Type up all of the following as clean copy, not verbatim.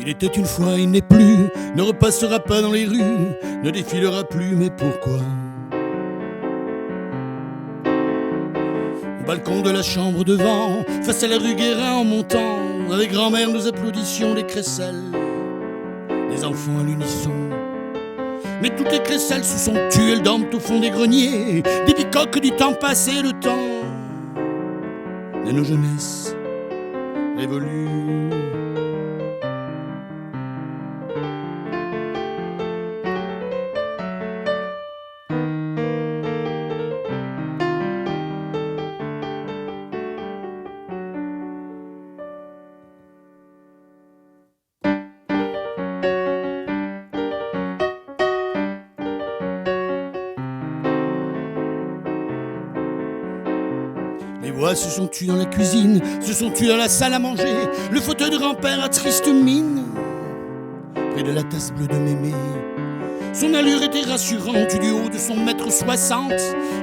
Il était une fois, il n'est plus, ne repassera pas dans les rues, ne défilera plus, mais pourquoi? Au balcon de la chambre devant, face à la rue Guérin en montant, avec grand-mère nous applaudissions les crécelles, les enfants à l'unisson. Mais toutes les crécelles se sont tuées, elles dorment au fond des greniers, des bicoques du temps passé, le temps de nos jeunesses révolues. Les voix se sont tues dans la cuisine, se sont tues dans la salle à manger. Le fauteuil de grand-père à triste mine, près de la tasse bleue de mémé. Son allure était rassurante du haut de son mètre 60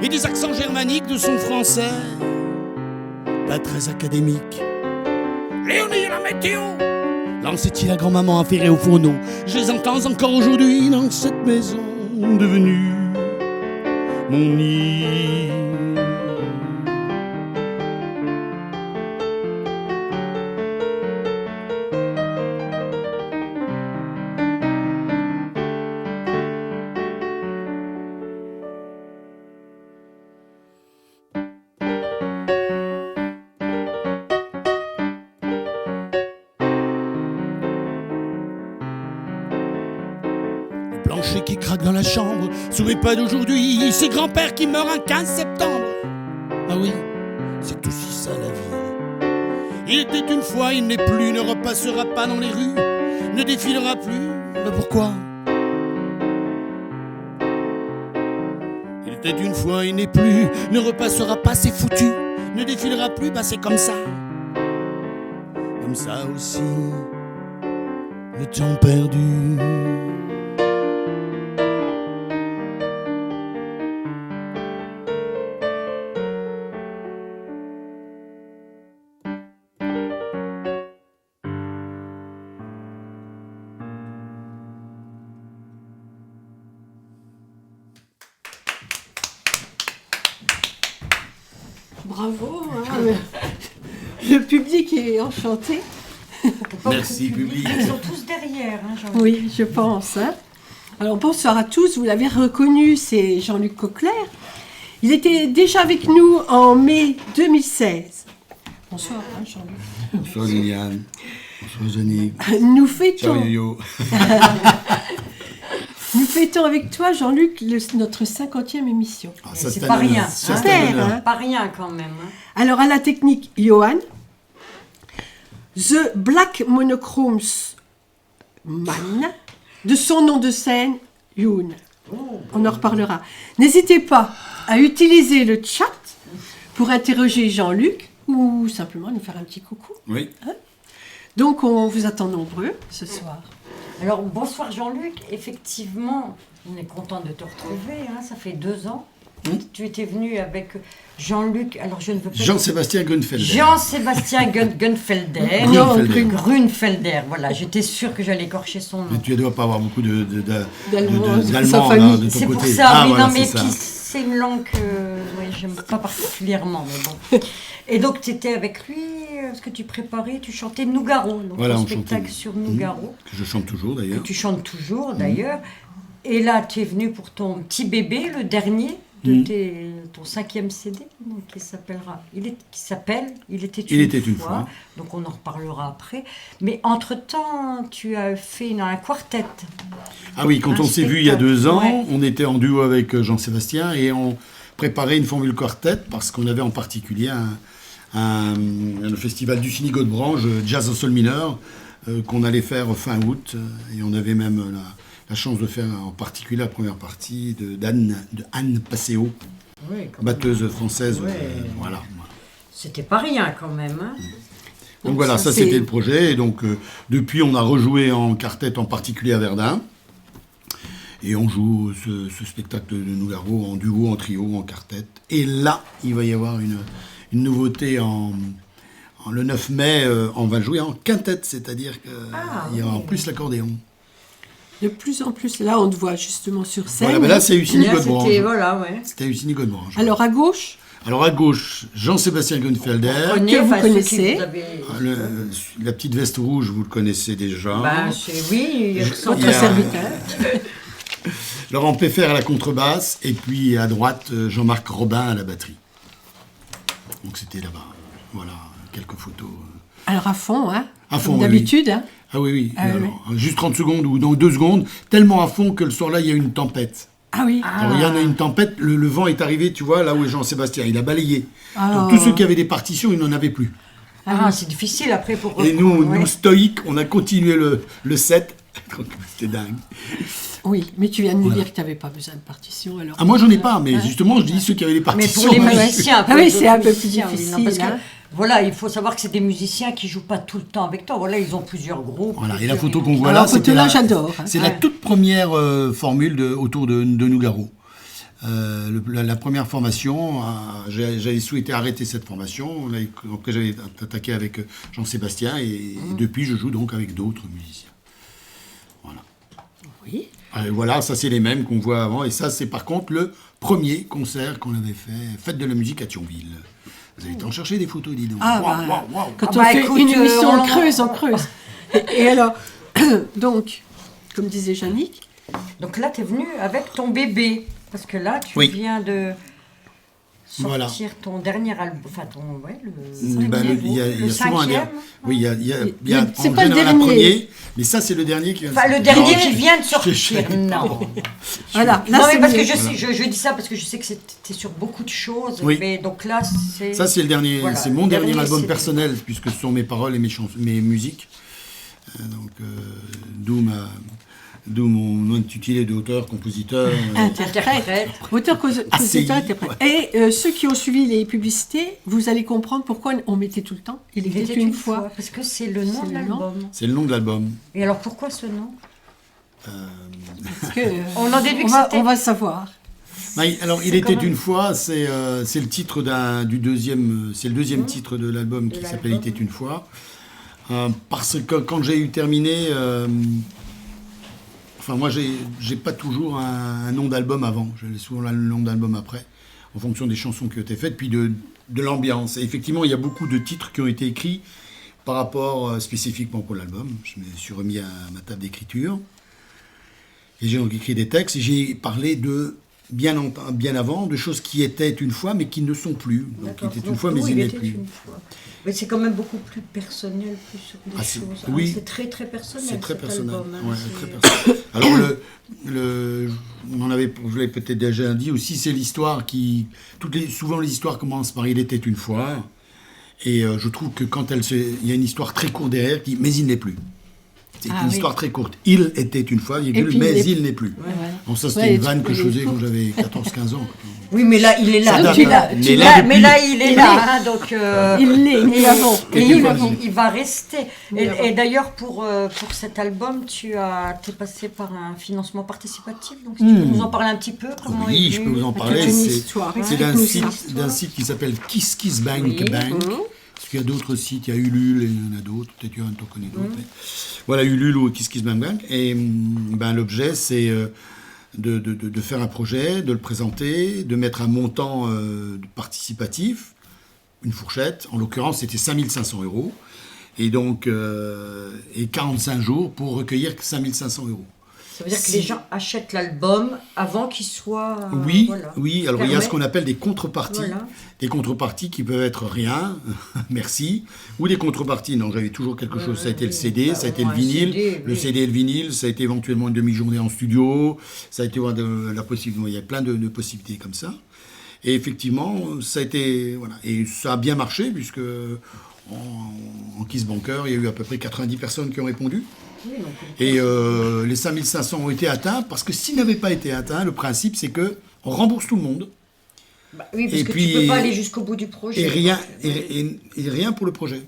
et des accents germaniques de son français, pas très académique. Léonie, la météo! Lançait-il à grand-maman affairée au fourneau. Je les entends encore aujourd'hui dans cette maison devenue mon nid. Plancher qui craque dans la chambre, sous mes pas d'aujourd'hui, c'est grand-père qui meurt un 15 septembre. Ah oui, c'est aussi ça la vie. Il était une fois, il n'est plus, ne repassera pas dans les rues, ne défilera plus. Mais pourquoi? Il était une fois, il n'est plus, ne repassera pas, c'est foutu, ne défilera plus, bah c'est comme ça. Comme ça aussi, le temps perdu. Bravo, hein, le public est enchanté. Merci public. Ils sont tous derrière, hein, Jean-Luc. Oui, je pense. Hein. Alors bonsoir à tous, vous l'avez reconnu, c'est Jean-Luc Coquelaire. Il était déjà avec nous en mai 2016. Bonsoir, hein, Jean-Luc. Bonsoir Liliane. Bonsoir Jenny. Nous Ciao fêtons, Yo-Yo. nous fêtons avec toi, Jean-Luc, notre 50e émission. Ah, C'est pas rien, ça, hein. c'est un Super, honneur. hein. Pas rien quand même. Hein. Alors à la technique, Johan. The Black Monochromes Man, de son nom de scène, Youn. On en reparlera. N'hésitez pas à utiliser le chat pour interroger Jean-Luc ou simplement nous faire un petit coucou. Oui. Donc on vous attend nombreux ce soir. Alors bonsoir Jean-Luc, effectivement, on est content de te retrouver, hein, ça fait 2 ans. Tu étais venu avec Jean-Luc, alors je ne veux pas... Jean-Sébastien Grunfelder. Jean-Sébastien Gunfelder. Grunfelder. Grunfelder, voilà, j'étais sûre que j'allais écorcher son nom. Mais tu ne dois pas avoir beaucoup D'Allemands, de sa d'Allemands famille. là, de ton C'est pour côté. ça, Ah, oui, voilà, non, mais c'est ça. puis c'est une langue que j'aime pas particulièrement, mais bon. Et donc, tu étais avec lui, ce que tu préparais, tu chantais Nougaro, donc Voilà, un on spectacle chantait. sur Nougaro, Que je chante toujours que d'ailleurs. tu chantes toujours d'ailleurs. Et là, tu es venu pour ton petit bébé, le dernier de ton 5e CD, donc, qui s'appellera, Il était une fois. Donc on en reparlera après. Mais entre-temps, tu as fait un quartet. Ah oui, quand Un on s'est vu il y a 2 ans, ouais. on était en duo avec Jean-Sébastien et on préparait une formule quartet parce qu'on avait en particulier le festival du Cynigo de Branche, Jazz au sol mineur, qu'on allait faire fin août. Et on avait même la chance de faire en particulier la première partie d'Anne Passeo, Oui, batteuse française. Ouais. Voilà. C'était pas rien quand même. Hein. Donc voilà, ça c'est- c'était le projet. Et donc depuis, on a rejoué en quartet, en particulier à Verdun. Et on joue ce spectacle de Nougaro en duo, en trio, en quartet. Et là, il va y avoir une nouveauté en Le 9 mai, on va le jouer en quintette, c'est-à-dire qu'il y a en plus l'accordéon. De plus en plus, là, on te voit justement sur scène. Voilà, ben là, c'est Husini Godebranche. C'était Husini Godebranche. Alors, à gauche, Jean-Sébastien Gunfelder. Que vous connaissez. La petite veste rouge, vous le connaissez déjà. Oui, votre serviteur. Laurent Peffer à la contrebasse, et puis à droite, Jean-Marc Robin à la batterie. Donc c'était là-bas. Voilà, quelques photos. Alors à fond, hein. À fond, comme d'habitude, oui. hein. Ah oui. Juste 30 secondes ou dans 2 secondes, tellement à fond que le soir-là, il y a eu une tempête. Ah oui. Alors, il y en a une tempête, le vent est arrivé, tu vois, là où est Jean-Sébastien, il a balayé. Alors... Donc tous ceux qui avaient des partitions, ils n'en avaient plus. C'est difficile après pour... Et nous stoïques, on a continué le set. C'était dingue. Oui, mais tu viens de nous dire que tu n'avais pas besoin de partition. Alors... Ah, moi, j'en ai pas, mais justement, je dis ceux qui avaient des partitions. Mais pour les musiciens... c'est un peu plus difficile. Parce que, voilà, il faut savoir que c'est des musiciens qui ne jouent pas tout le temps avec toi. Voilà, ils ont plusieurs groupes. Voilà, et la photo qu'on voit là, j'adore. C'est la toute première formule autour de Nougaro. La première formation, j'avais souhaité arrêter cette formation. Après, j'avais attaqué avec Jean-Sébastien et depuis, je joue donc avec d'autres musiciens. Voilà. Oui. Voilà, ça c'est les mêmes qu'on voit avant. Et ça, c'est par contre le premier concert qu'on avait fait, Fête de la musique à Thionville. Vous avez été en chercher des photos, dis donc. Quand on fait une émission, on creuse. Et alors, donc, comme disait Yannick... Donc là, tu es venu avec ton bébé. Parce que là, tu viens de sortir ton dernier album, enfin il y a souvent un dernier. Oui, il y a c'est pas le dernier. Mais ça, c'est le dernier qui vient de sortir. Le dernier qui vient de sortir, non. Voilà. Là, non, mais parce que je dis ça parce que je sais que c'était sur beaucoup de choses. Oui. Mais donc là, c'est... Ça, c'est le dernier, c'est mon dernier album personnel, puisque ce sont mes paroles et mes musiques. Donc, d'où mon intitulé d'auteur, compositeur... Interprète. Auteur, compositeur, interprète. Et ceux qui ont suivi les publicités, vous allez comprendre pourquoi on mettait tout le temps. Il était une fois. Parce que c'est le nom de l'album. C'est le nom de l'album. Et alors, pourquoi ce nom Parce que, on en déduit que c'était... On va savoir. Alors, Il était une fois, c'est le titre du deuxième... C'est le deuxième titre de l'album qui s'appelle Il était une fois. Parce que quand j'ai eu terminé... Enfin, moi, j'ai pas toujours un nom d'album avant. J'ai souvent le nom d'album après, en fonction des chansons qui ont été faites, puis de l'ambiance. Et effectivement, il y a beaucoup de titres qui ont été écrits par rapport spécifiquement pour l'album. Je me suis remis à ma table d'écriture. Et j'ai donc écrit des textes. Et j'ai parlé bien avant, de choses qui étaient une fois, mais qui ne sont plus. Donc, il était une fois, mais il n'est plus. Mais c'est quand même beaucoup plus personnel, plus sur les choses. Oui. C'est très, très personnel. C'est très personnel. Album, très personnel. Alors, je l'avais peut-être déjà dit aussi, c'est l'histoire qui... Souvent, les histoires commencent par « Il était une fois ». Et je trouve que quand il y a une histoire très courte derrière, mais il n'est plus. C'est une histoire très courte. Il était une fois, mais il n'est plus. Donc ça, c'était une vanne que je faisais quand j'avais 14-15 ans. Oui, mais là, il est là. Mais là, il est là. Donc, il l'est. Il va rester. Et d'ailleurs, pour cet album, tu es passé par un financement participatif. Donc, si tu peux nous en parler un petit peu. Oui, je peux vous en parler. C'est d'un site qui s'appelle Kiss Kiss Bank Bank. Parce qu'il y a d'autres sites, il y a Ulule, et il y en a d'autres, peut-être tu en connais d'autres. Voilà, Ulule ou Kiss Kiss Bang Bang. Et l'objet, c'est de faire un projet, de le présenter, de mettre un montant participatif, une fourchette. En l'occurrence, c'était 5 500 €. Et donc, 45 jours pour recueillir 5 500 €. Ça veut dire que les gens achètent l'album avant qu'il soit... Oui, alors il y a ce qu'on appelle des contreparties. Voilà. Des contreparties qui peuvent être rien, merci, ou des contreparties, non, j'avais toujours quelque chose, ça a été le CD, ça a été le vinyle, le CD et le vinyle, ça a été éventuellement une demi-journée en studio, ça a été la possibilité, il y a plein de possibilités comme ça. Et effectivement, ça a été, voilà, et ça a bien marché, puisque en Kiss Banker, il y a eu à peu près 90 personnes qui ont répondu. Et les 5 500 ont été atteints, parce que s'ils n'avaient pas été atteints, le principe c'est que on rembourse tout le monde. Oui, parce que tu ne peux pas aller jusqu'au bout du projet. Et rien pour le projet.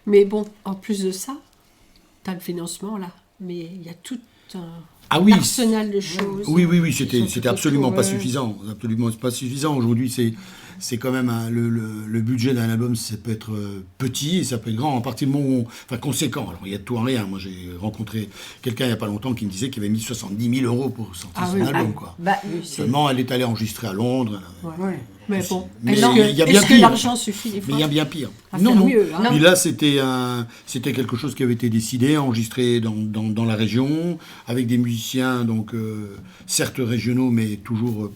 Mais bon, en plus de ça, tu as le financement là, mais il y a tout un arsenal de choses. Oui, c'était absolument pas suffisant. Absolument pas suffisant. Aujourd'hui, c'est quand même le budget d'un album, ça peut être petit et ça peut être grand, en partie du moment enfin conséquent. Alors il y a de tout en rien. Moi j'ai rencontré quelqu'un il n'y a pas longtemps qui me disait qu'il avait mis 70 000 euros pour sortir son album. Quoi. Seulement elle est allée enregistrer à Londres. Mais bon, mais est-ce que l'argent suffit des fois? Mais il y a bien pire. Non. Mieux, hein. Puis là, c'était quelque chose qui avait été décidé, enregistré dans la région, avec des musiciens, donc certes régionaux, mais toujours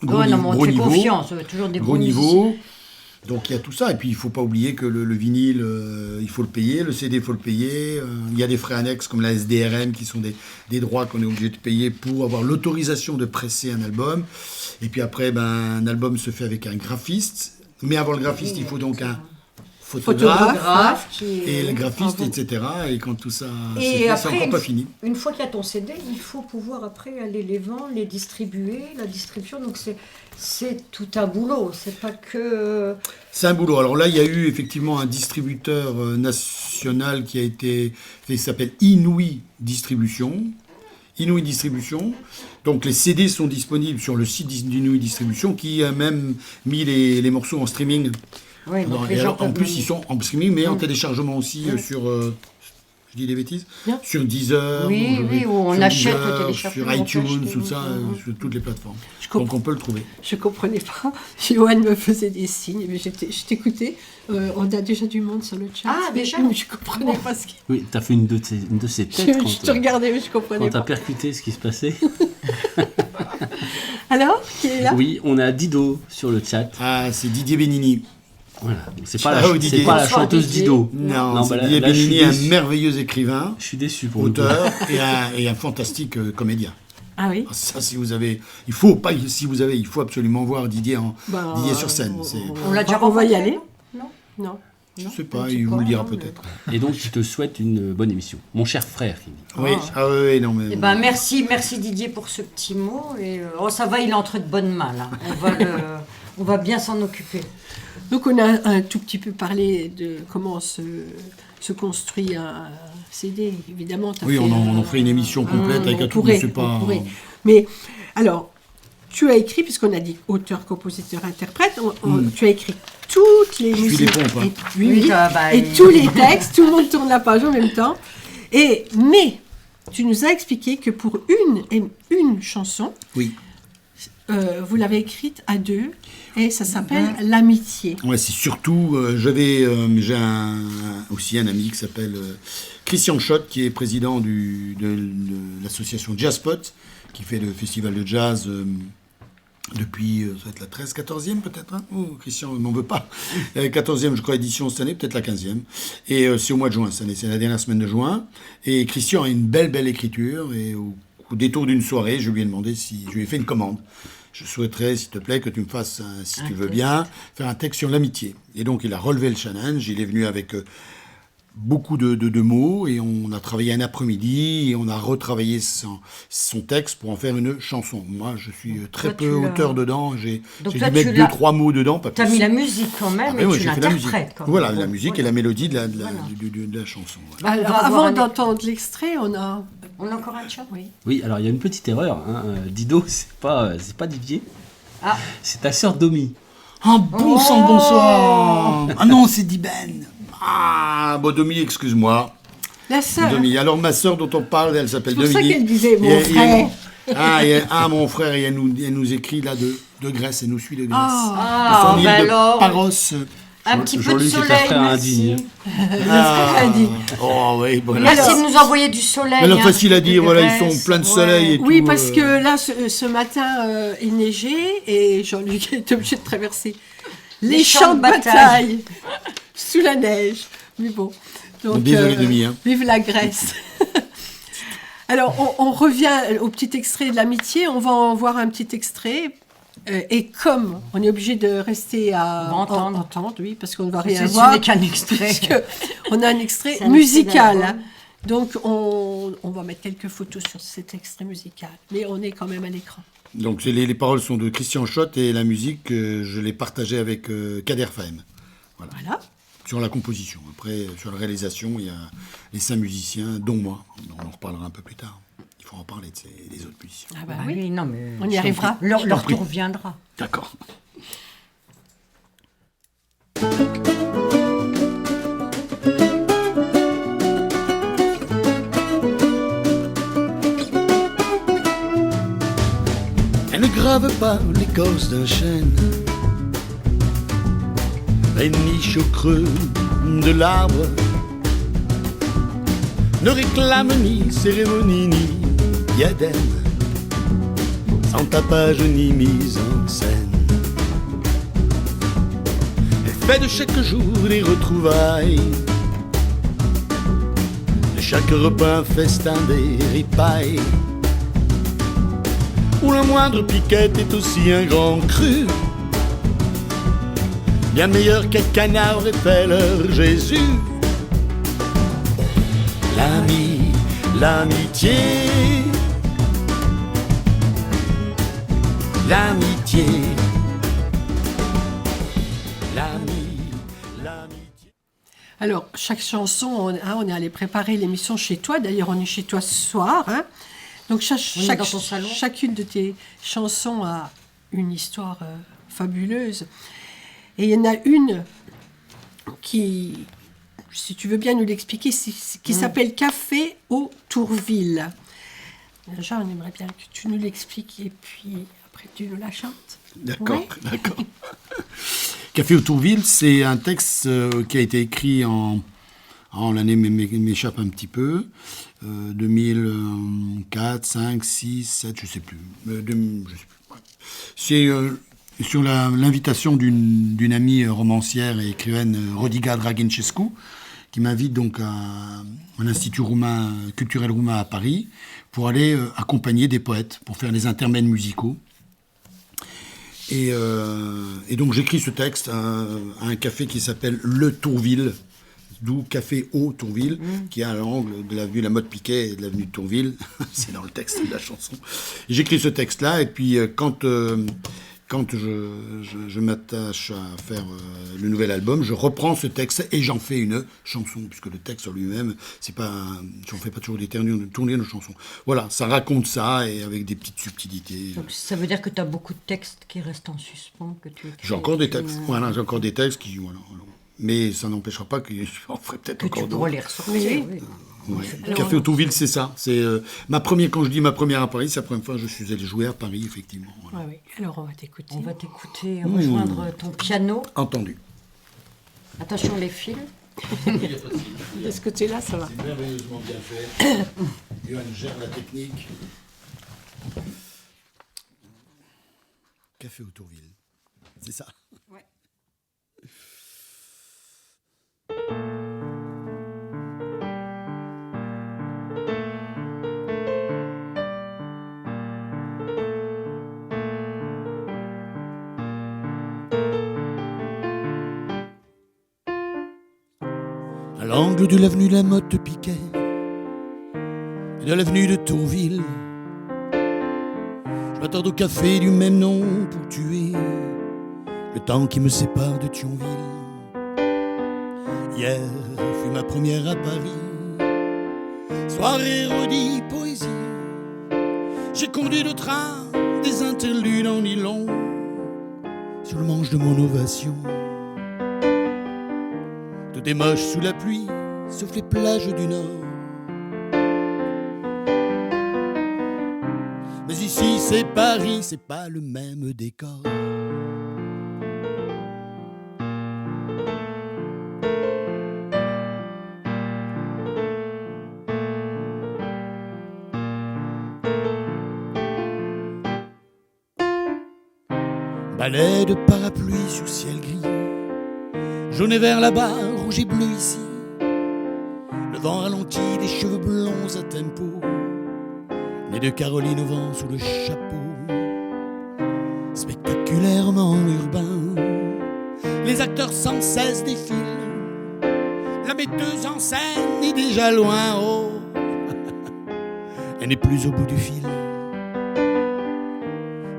gros niveau. Confiance, toujours des gros niveau. Donc il y a tout ça. Et puis il ne faut pas oublier que le vinyle, il faut le payer, le CD, il faut le payer. Il y a des frais annexes comme la SDRM qui sont des droits qu'on est obligé de payer pour avoir l'autorisation de presser un album. Et puis après, un album se fait avec un graphiste. Mais avant le graphiste, il faut donc un photographe et le graphiste, etc. Et quand tout ça, c'est encore pas fini. Une fois qu'il y a ton CD, il faut pouvoir après aller les vendre, les distribuer, la distribution. Donc c'est tout un boulot. C'est pas que... C'est un boulot. Alors là, il y a eu effectivement un distributeur national qui a été fait, qui s'appelle Inouï Distribution. Inouï Distribution. Donc les CD sont disponibles sur le site d'Inouï Distribution qui a même mis les morceaux en streaming. Oui, donc en plus, ils sont en streaming, mais en téléchargement aussi sur... je dis des bêtises, sur Deezer, où on achète le sur téléchargement, iTunes, tout ça, sur toutes les plateformes. Donc on peut le trouver. Je comprenais pas. Johan me faisait des signes, mais je t'écoutais. On a déjà du monde sur le chat. Ah, déjà. Mais je comprenais pas ce qui... Oui, t'as fait une de ces têtes je te regardais, mais je comprenais quand pas. t'as percuté ce qui se passait. Alors, qui est là? Oui, on a Dido sur le chat. Ah, c'est Didier Benini. Voilà, c'est pas la chanteuse Dido. Non, c'est Didier Benini, un merveilleux écrivain. Je suis déçu pour auteur et un fantastique comédien. Ah oui. Ça, il faut absolument voir Didier sur scène. On l'a déjà renvoyé. On va y aller. Non. Je ne sais pas, il vous le dira peut-être. Et donc, je te souhaite une bonne émission. Mon cher frère, il dit. Oui, non mais... merci Didier pour ce petit mot. Et, ça va, il est entre de bonnes mains, là. On va bien s'en occuper. Donc, on a un tout petit peu parlé de comment se construit un CD, évidemment. Oui, on en ferait une émission complète avec un truc, mais c'est pas... Mais, alors, tu as écrit, puisqu'on a dit auteur, compositeur, interprète, tu as écrit toutes les musiques. Et tous les textes, tout le monde tourne la page en même temps. Mais, tu nous as expliqué que pour une chanson, vous l'avez écrite à deux, et ça s'appelle L'amitié. Ouais, c'est surtout, j'ai aussi un ami qui s'appelle Christian Schott, qui est président de l'association Jazzpot, qui fait le festival de jazz depuis, ça va être la 13, 14e peut-être, hein. Oh, Christian ne m'en veut pas. 14e, je crois, édition cette année, peut-être la 15e. Et c'est au mois de juin, cette année, c'est la dernière semaine de juin. Et Christian a une belle écriture, et au détour d'une soirée, je lui ai demandé si je lui ai fait une commande. Je souhaiterais, s'il te plaît, que tu me fasses, si tu veux bien, faire un texte sur l'amitié. Et donc, il a relevé le challenge. Il est venu avec beaucoup de mots et on a travaillé un après-midi et on a retravaillé son texte pour en faire une chanson. Moi, je suis très peu auteur dedans. J'ai dû mettre 2-3 mots dedans. Tu as mis la musique quand même et tu l'interprètes. Voilà, la musique et la mélodie de la chanson. Voilà. Alors, avant d'entendre l'extrait, on a encore un chat. Oui, alors il y a une petite erreur. Hein. Dido, c'est pas Didier. Ah. C'est ta sœur Domi. Ah, bon sang, bonsoir. Ah non, c'est Diben. Ah, bon, Domi, excuse-moi. La sœur. Domi. Alors, ma sœur dont on parle, elle s'appelle Dominique. C'est pour ça qu'elle disait mon frère. Mon frère, et elle nous écrit là de Grèce, elle nous suit de Grèce. Ah, de Paros. Un petit peu de soleil, merci. Merci de nous envoyer du soleil. Alors, facile à dire, voilà, ils sont pleins de soleil et tout. Oui, parce que là, ce matin, il neigeait et Jean-Luc est obligé de traverser les champs de bataille sous la neige. Mais bon. Donc, désolé, Demi. Vive la Grèce. Alors, on revient au petit extrait de l'amitié. On va en voir un petit extrait. Et comme on est obligé de rester à entendre, oui, parce qu'on ne va rien voir. Ce n'est qu'un extrait. On a un extrait musical. Hein. Donc, on va mettre quelques photos sur cet extrait musical. Mais on est quand même à l'écran. Donc, les paroles sont de Christian Schott et la musique, je l'ai partagée avec Kader Fahem. Voilà. Sur la composition. Après, sur la réalisation, il y a les 5 musiciens, dont moi. On en reparlera un peu plus tard. Il faut en parler des autres musiciens. Ah bah oui, non mais on y arrivera. Leur tour viendra. D'accord. doivent pas l'écorce d'un chêne, la niche au creux de l'arbre, ne réclame ni cérémonie ni diadème, sans tapage ni mise en scène. Elle fait de chaque jour des retrouvailles, de chaque repas un festin des ripailles, où la moindre piquette est aussi un grand cru, bien meilleur qu'un canard aurait fait leur Jésus. L'ami, l'amitié, l'amitié, l'amitié. Alors, chaque chanson, on est allé préparer l'émission chez toi. D'ailleurs, on est chez toi ce soir. Hein. Donc, Dans ton salon. chacune de tes chansons a une histoire fabuleuse. Et il y en a une qui, si tu veux bien nous l'expliquer, qui s'appelle Café au Tourville. Déjà, on aimerait bien que tu nous l'expliques et puis après tu nous la chantes. D'accord, d'accord. Café au Tourville, c'est un texte qui a été écrit l'année m'échappe un petit peu, 2004, 5, 6, 7, je sais plus. Je sais plus. Ouais. C'est sur l'invitation d'une amie romancière et écrivaine, Rodica Dragincescu, qui m'invite donc à un institut culturel roumain à Paris pour aller accompagner des poètes, pour faire des intermèdes musicaux. Et donc j'écris ce texte à un café qui s'appelle Le Tourville, d'où Café au Tourville, qui est à l'angle de l'avenue Lamotte Piquet et de l'avenue de Tourville. C'est dans le texte de la chanson. Et j'écris ce texte-là, et puis quand je m'attache à faire le nouvel album, je reprends ce texte et j'en fais une chanson, puisque le texte en lui-même, j'en fais pas toujours des tournées de chansons. Voilà, ça raconte ça, et avec des petites subtilités. Donc ça veut dire que tu as beaucoup de textes qui restent en suspens, que tu écris. J'ai encore des textes, j'ai encore des textes qui... Voilà. Mais ça n'empêchera pas que j'en ferai peut-être encore d'autres. Que tu pourras les ressortir, oui. Ouais. Café au Tourville, c'est ça. C'est quand je dis ma première à Paris, c'est la première fois que je suis allé jouer à Paris, effectivement. Voilà. Oui. Alors on va t'écouter. On va t'écouter rejoindre ton piano. Entendu. Attention les fils. De ce côté-là, ça va. C'est merveilleusement bien fait. Johan gère la technique. Café au Tourville. C'est ça. Ouais. À l'angle de l'avenue Lamotte Piquet et de l'avenue de Tourville, je m'attarde au café du même nom pour tuer le temps qui me sépare de Thionville. Hier fut ma première à Paris, soirée, érudit, poésie. J'ai conduit le train des interludes en nylon sur le manche de mon ovation. Tout est moche sous la pluie, sauf les plages du Nord. Mais ici c'est Paris, c'est pas le même décor. Balai de parapluie sous ciel gris, jaune et vert là-bas, rouge et bleu ici. Le vent ralentit des cheveux blonds à tempo, nés de Caroline au vent sous le chapeau. Spectaculairement urbain, les acteurs sans cesse défilent. La metteuse en scène est déjà loin, oh, elle n'est plus au bout du fil.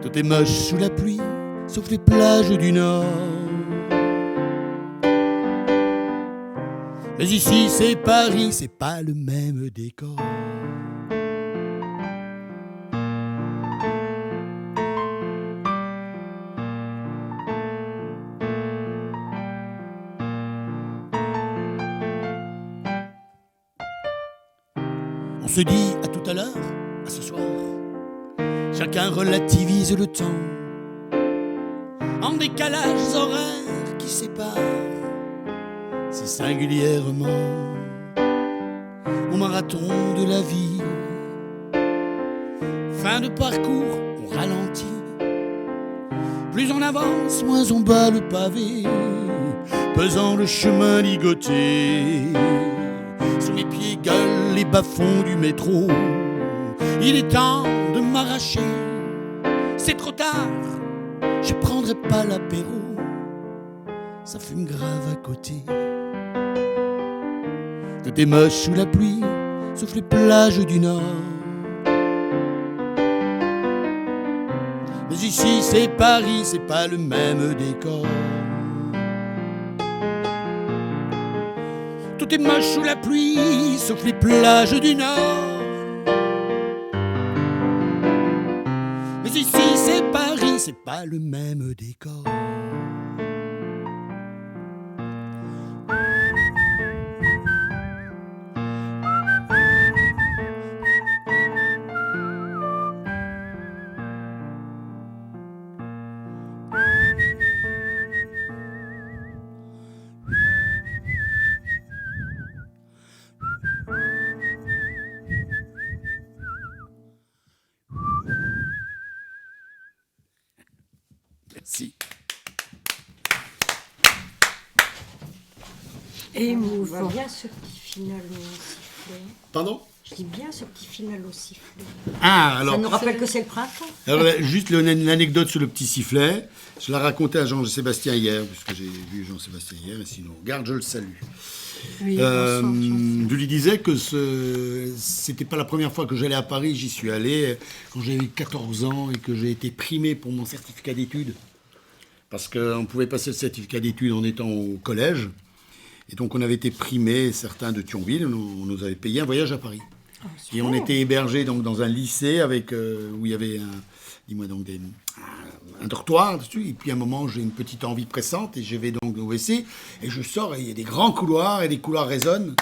Tout est moche sous la pluie, sauf les plages du Nord. Mais ici c'est Paris, c'est pas le même décor. On se dit à tout à l'heure, à ce soir. Chacun relativise le temps en décalages horaires qui séparent si singulièrement au marathon de la vie. Fin de parcours, on ralentit. Plus on avance, moins on bat le pavé, pesant le chemin ligoté. Sous mes pieds gueulent les bas-fonds du métro. Il est temps de m'arracher. C'est trop tard, je prendrai pas l'apéro. Ça fume grave à côté. Tout est moche sous la pluie, sauf les plages du Nord. Mais ici c'est Paris, c'est pas le même décor. Tout est moche sous la pluie, sauf les plages du Nord. Mais ici c'est Paris, c'est pas le même décor. Merci. Émouvant. Bien ce petit final au sifflet. Pardon? Je dis bien ce petit final au sifflet. Ah, alors. Ça nous rappelle que c'est le printemps. Alors, juste l'anecdote sur le petit sifflet. Je l'ai raconté à Jean-Sébastien hier, puisque j'ai vu Jean-Sébastien hier, et sinon, regarde, je le salue. Oui, bonsoir, Je lui disais que c'était pas la première fois que j'allais à Paris. J'y suis allé quand j'avais 14 ans et que j'ai été primé pour mon certificat d'études. Parce qu'on pouvait passer le certificat d'études en étant au collège. Et donc, on avait été primés, certains de Thionville. On nous avait payé un voyage à Paris. Oh, et on était hébergés donc, dans un lycée avec, où il y avait un dortoir dessus. Et puis, à un moment, j'ai une petite envie pressante et je vais donc au WC. Et je sors et il y a des grands couloirs et les couloirs résonnent.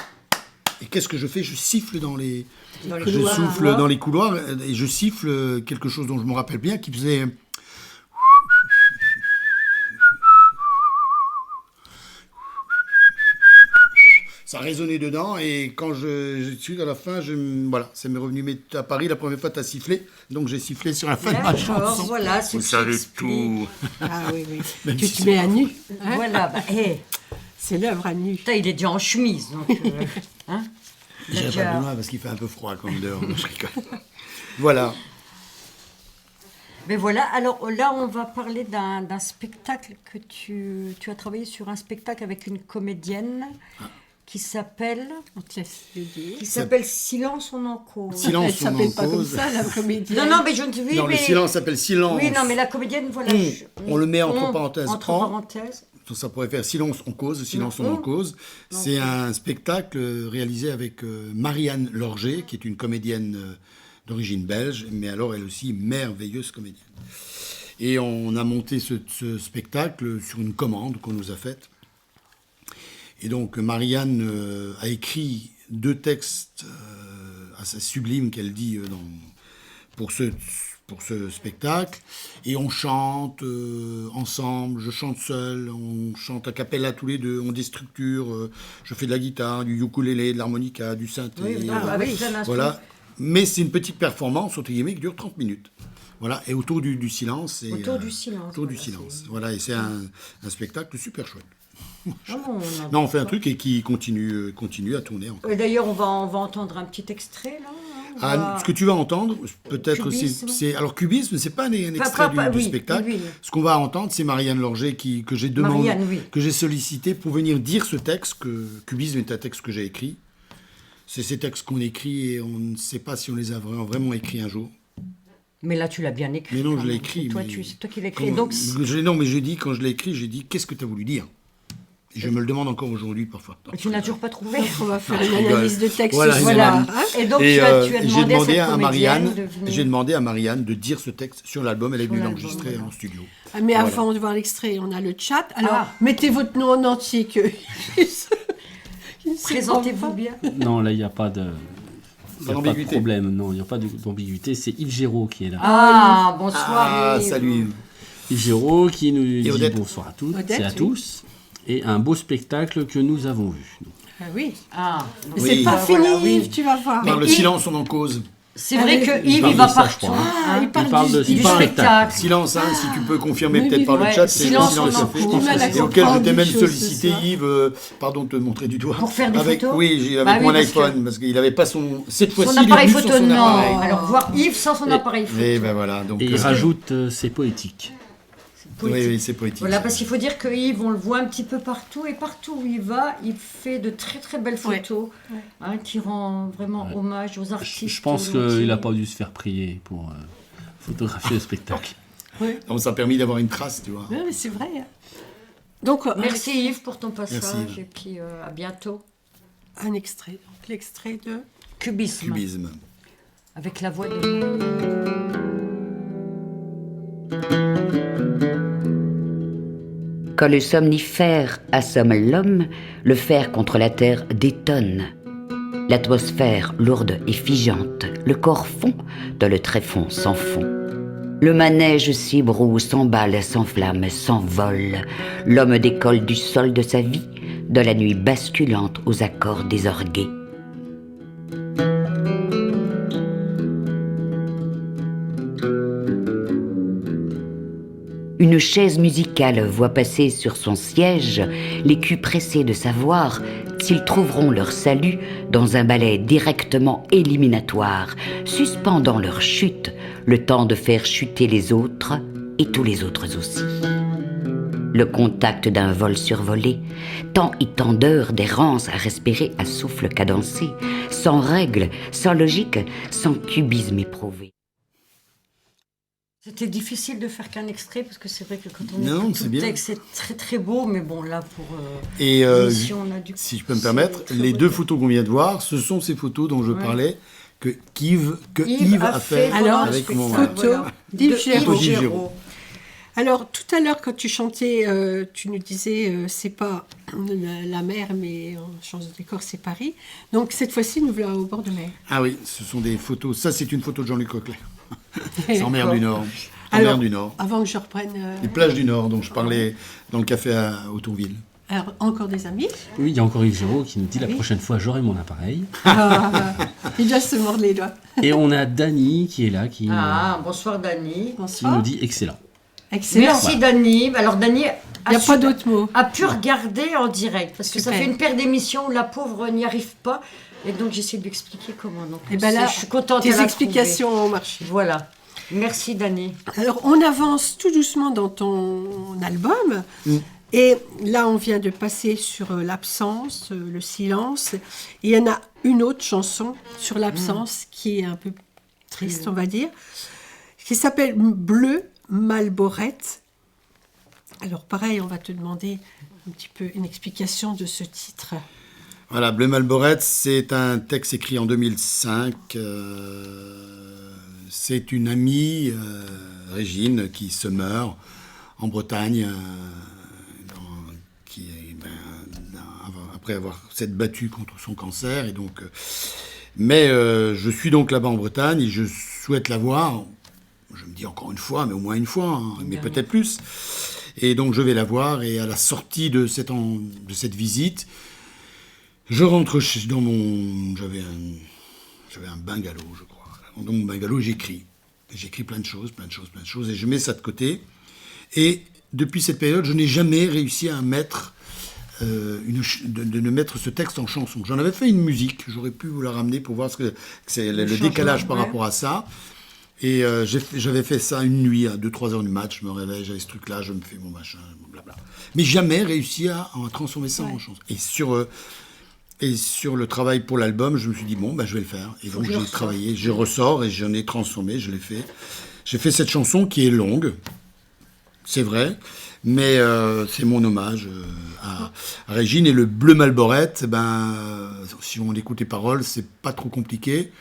Et qu'est-ce que je fais? Je siffle dans les souffle dans les couloirs et je siffle quelque chose dont je me rappelle bien qui faisait... Ça résonnait dedans et quand je suis à la fin, voilà, ça m'est revenu. Mais à Paris, la première fois, tu as sifflé, donc j'ai sifflé sur la fin de ma chanson. Voilà, vous savez tout. Ah oui, oui. Même Tu si te mets à nu. Hein, Voilà, c'est l'œuvre à nu. Putain, il est déjà en chemise. Donc, hein. J'irai pas plus loin parce qu'il fait un peu froid quand même dehors. Je rigole. Voilà. Mais voilà, alors là, on va parler d'un spectacle que tu as travaillé sur un spectacle avec une comédienne qui s'appelle... On te laisse le dire. Qui s'appelle Silence, on en cause. Silence, Elle s'appelle pas comme ça, la comédienne. Non, mais je ne sais pas. Non, le silence s'appelle silence. Oui, non, mais la comédienne, voilà. On le met entre parenthèses. Entre parenthèses. Ça pourrait faire Silence, on cause, Silence, on en cause. C'est un spectacle réalisé avec Marianne Lorger, qui est une comédienne d'origine belge, mais alors elle aussi merveilleuse comédienne. Et on a monté ce spectacle sur une commande qu'on nous a faite. Et donc Marianne a écrit 2 textes assez sublimes qu'elle dit pour ce spectacle. Et on chante ensemble, je chante seul, on chante a cappella tous les deux, on déstructure, je fais de la guitare, du ukulélé, de l'harmonica, du synthé. Avec plein d'instruments. Voilà. Mais c'est une petite performance, entre guillemets, qui dure 30 minutes. Voilà, et autour du silence. Autour du silence. Autour du silence. Voilà, et c'est un spectacle super chouette. Non, on fait un truc et qui continue à tourner encore. D'ailleurs, on va entendre un petit extrait, là. Ce que tu vas entendre, peut-être, Cubisme. c'est... Alors, Cubisme, c'est pas un extrait du spectacle. Oui. Ce qu'on va entendre, c'est Marianne Lorger que j'ai demandé, que j'ai sollicité pour venir dire ce texte, que Cubisme est un texte que j'ai écrit. C'est ces textes qu'on écrit et on ne sait pas si on les a vraiment écrits un jour. Mais là, tu l'as bien écrit. Mais non, je l'ai écrit. C'est toi qui l'as écrit. Donc, non, mais j'ai dit, quand je l'ai écrit, j'ai dit, qu'est-ce que tu as voulu dire? Et je me le demande encore aujourd'hui, parfois. tu n'as toujours pas trouvé. On va faire une analyse de texte. Voilà. Et donc, tu as demandé à Marianne, de venir. j'ai demandé à Marianne de dire ce texte sur l'album. Elle est venue l'enregistrer en studio. Ah, mais avant de voir l'extrait, on a le chat. Alors, mettez votre nom en entier que... Présentez-vous bien. Non, là, il n'y a pas de... Il n'y a pas de problème, non, il n'y a pas d'ambiguïté. C'est Yves Géraud qui est là. Ah, bonsoir. Yves. Salut. Yves Géraud qui nous dit Odette. bonsoir à toutes Odette, et à oui. tous. Et un beau spectacle que nous avons vu. Ah oui. Ah, Mais Oui. c'est pas fini, voilà, oui. Yves, tu vas voir. Par le Yves- silence, on en cause. C'est vrai que Yves, parle il va de ça, je partout. crois, hein. Ah, il parle de du Du spectacle. spectacle. Silence, hein, si tu peux confirmer Oui, peut-être oui, par le ouais. chat, c'est Silence, le on en silence. court. Du mal à Et auquel je comprendre t'ai des même choses, sollicité, ce soir. Yves, pardon de te montrer du doigt. Pour faire des photos. Oui, avec Bah oui, mon parce iPhone, parce qu'il n'avait pas son... Cette fois-ci, Son il est appareil venu photo, sur son non. appareil. Alors, voir Yves sans son appareil photo. Et ben voilà, donc... Et il rajoute c'est poétique. Oui, c'est poétique. Voilà, parce qu'il faut dire que Yves, on le voit un petit peu partout, et partout où il va, il fait de très très belles photos, qui rend vraiment hommage aux artistes. Je pense volontiers. qu'il n'a pas dû se faire prier pour photographier le spectacle. Donc ça a permis d'avoir une trace, tu vois. Oui, mais c'est vrai. Donc, Merci Yves pour ton passage, Merci, Yves. et puis à bientôt. un extrait. Donc, l'extrait de... Cubisme, Cubisme. avec la voix de... Quand le somnifère assomme l'homme, le fer contre la terre détonne. L'atmosphère lourde et figeante, le corps fond dans le tréfonds sans fond. Le manège s'ébroue, s'emballe, s'enflamme, s'envole. L'homme décolle du sol de sa vie, de la nuit basculante aux accords désorgués. Une chaise musicale voit passer sur son siège l'écu pressé de savoir s'ils trouveront leur salut dans un ballet directement éliminatoire, suspendant leur chute, le temps de faire chuter les autres et tous les autres aussi. Le contact d'un vol survolé, tant et tant d'heures d'errance à respirer à souffle cadencé, sans règle, sans logique, sans cubisme éprouvé. C'était difficile de faire qu'un extrait, parce que c'est vrai que quand on Non, écoute c'est tout le bien. texte, c'est très très beau, mais bon, là, pour Et l'émission, on a dû... si je peux me permettre, c'est les très deux beau. photos qu'on vient de voir, ce sont ces photos dont je Ouais. parlais, que Yves Yves a fait Alors, avec mon... photo d'Yves Géraud. Yves Géraud. Alors, tout à l'heure, quand tu chantais, tu nous disais, c'est pas la mer, mais on change de décor, c'est Paris. Donc, cette fois-ci, nous voilà au bord de mer. Ah oui, ce sont des photos. Ça, c'est une photo de Jean-Luc Coquelet. C'est en mer du Nord. En Alors, mer du Nord. avant que je reprenne... Les plages du Nord, dont je parlais dans le café à Autourville. Alors, encore des amis. Oui, il y a encore Yves Géraud qui nous dit la Oui. prochaine fois j'aurai mon appareil. Il doit se mordre les doigts. Et on a Dany qui est là, qui bonsoir Dany. Bonsoir. nous dit excellent. Excellent. Merci Dany. Alors Dany Il n'y a pas d'autre mot. a pu regarder en direct, parce que ça Super. fait une paire d'émissions où la pauvre n'y arrive pas, et donc j'essaie de lui expliquer comment. Donc, Et ben là, je suis contente. tes elle a explications ont marché. trouvé. Voilà. Merci Dany. Alors, on avance tout doucement dans ton album. Et là, on vient de passer sur l'absence, le silence. Et il y en a une autre chanson sur l'absence qui est un peu triste, on va dire, qui s'appelle Bleu Malborette. Alors, pareil, on va te demander un petit peu une explication de ce titre. Voilà, Bleu Malborette, c'est un texte écrit en 2005. C'est une amie, Régine, qui se meurt en Bretagne, après avoir s'être battue contre son cancer. Et donc, mais je suis donc là-bas en Bretagne et je souhaite la voir. Je me dis encore une fois, mais au moins une fois, hein, mais peut-être plus. Et donc je vais la voir, et à la sortie de cette visite, je rentre dans mon... J'avais un bungalow, je crois. Dans mon bungalow, j'écris. J'écris plein de choses, et je mets ça de côté. Et depuis cette période, je n'ai jamais réussi à mettre... de mettre ce texte en chanson. J'en avais fait une musique, j'aurais pu vous la ramener pour voir ce que c'est le décalage par rapport à ça. Et j'avais fait ça une nuit, à 2-3 heures du match, je me réveille, j'avais ce truc-là, je me fais mon machin, blabla. Mais jamais réussi à transformer ça en chanson. Et sur le travail pour l'album, je me suis dit, bon, je vais le faire. Et donc j'ai travaillé, je ressors et j'en ai transformé, je l'ai fait. J'ai fait cette chanson qui est longue, c'est vrai, mais c'est mon hommage à Régine. Et le Bleu Malborette, si on écoute les paroles, c'est pas trop compliqué.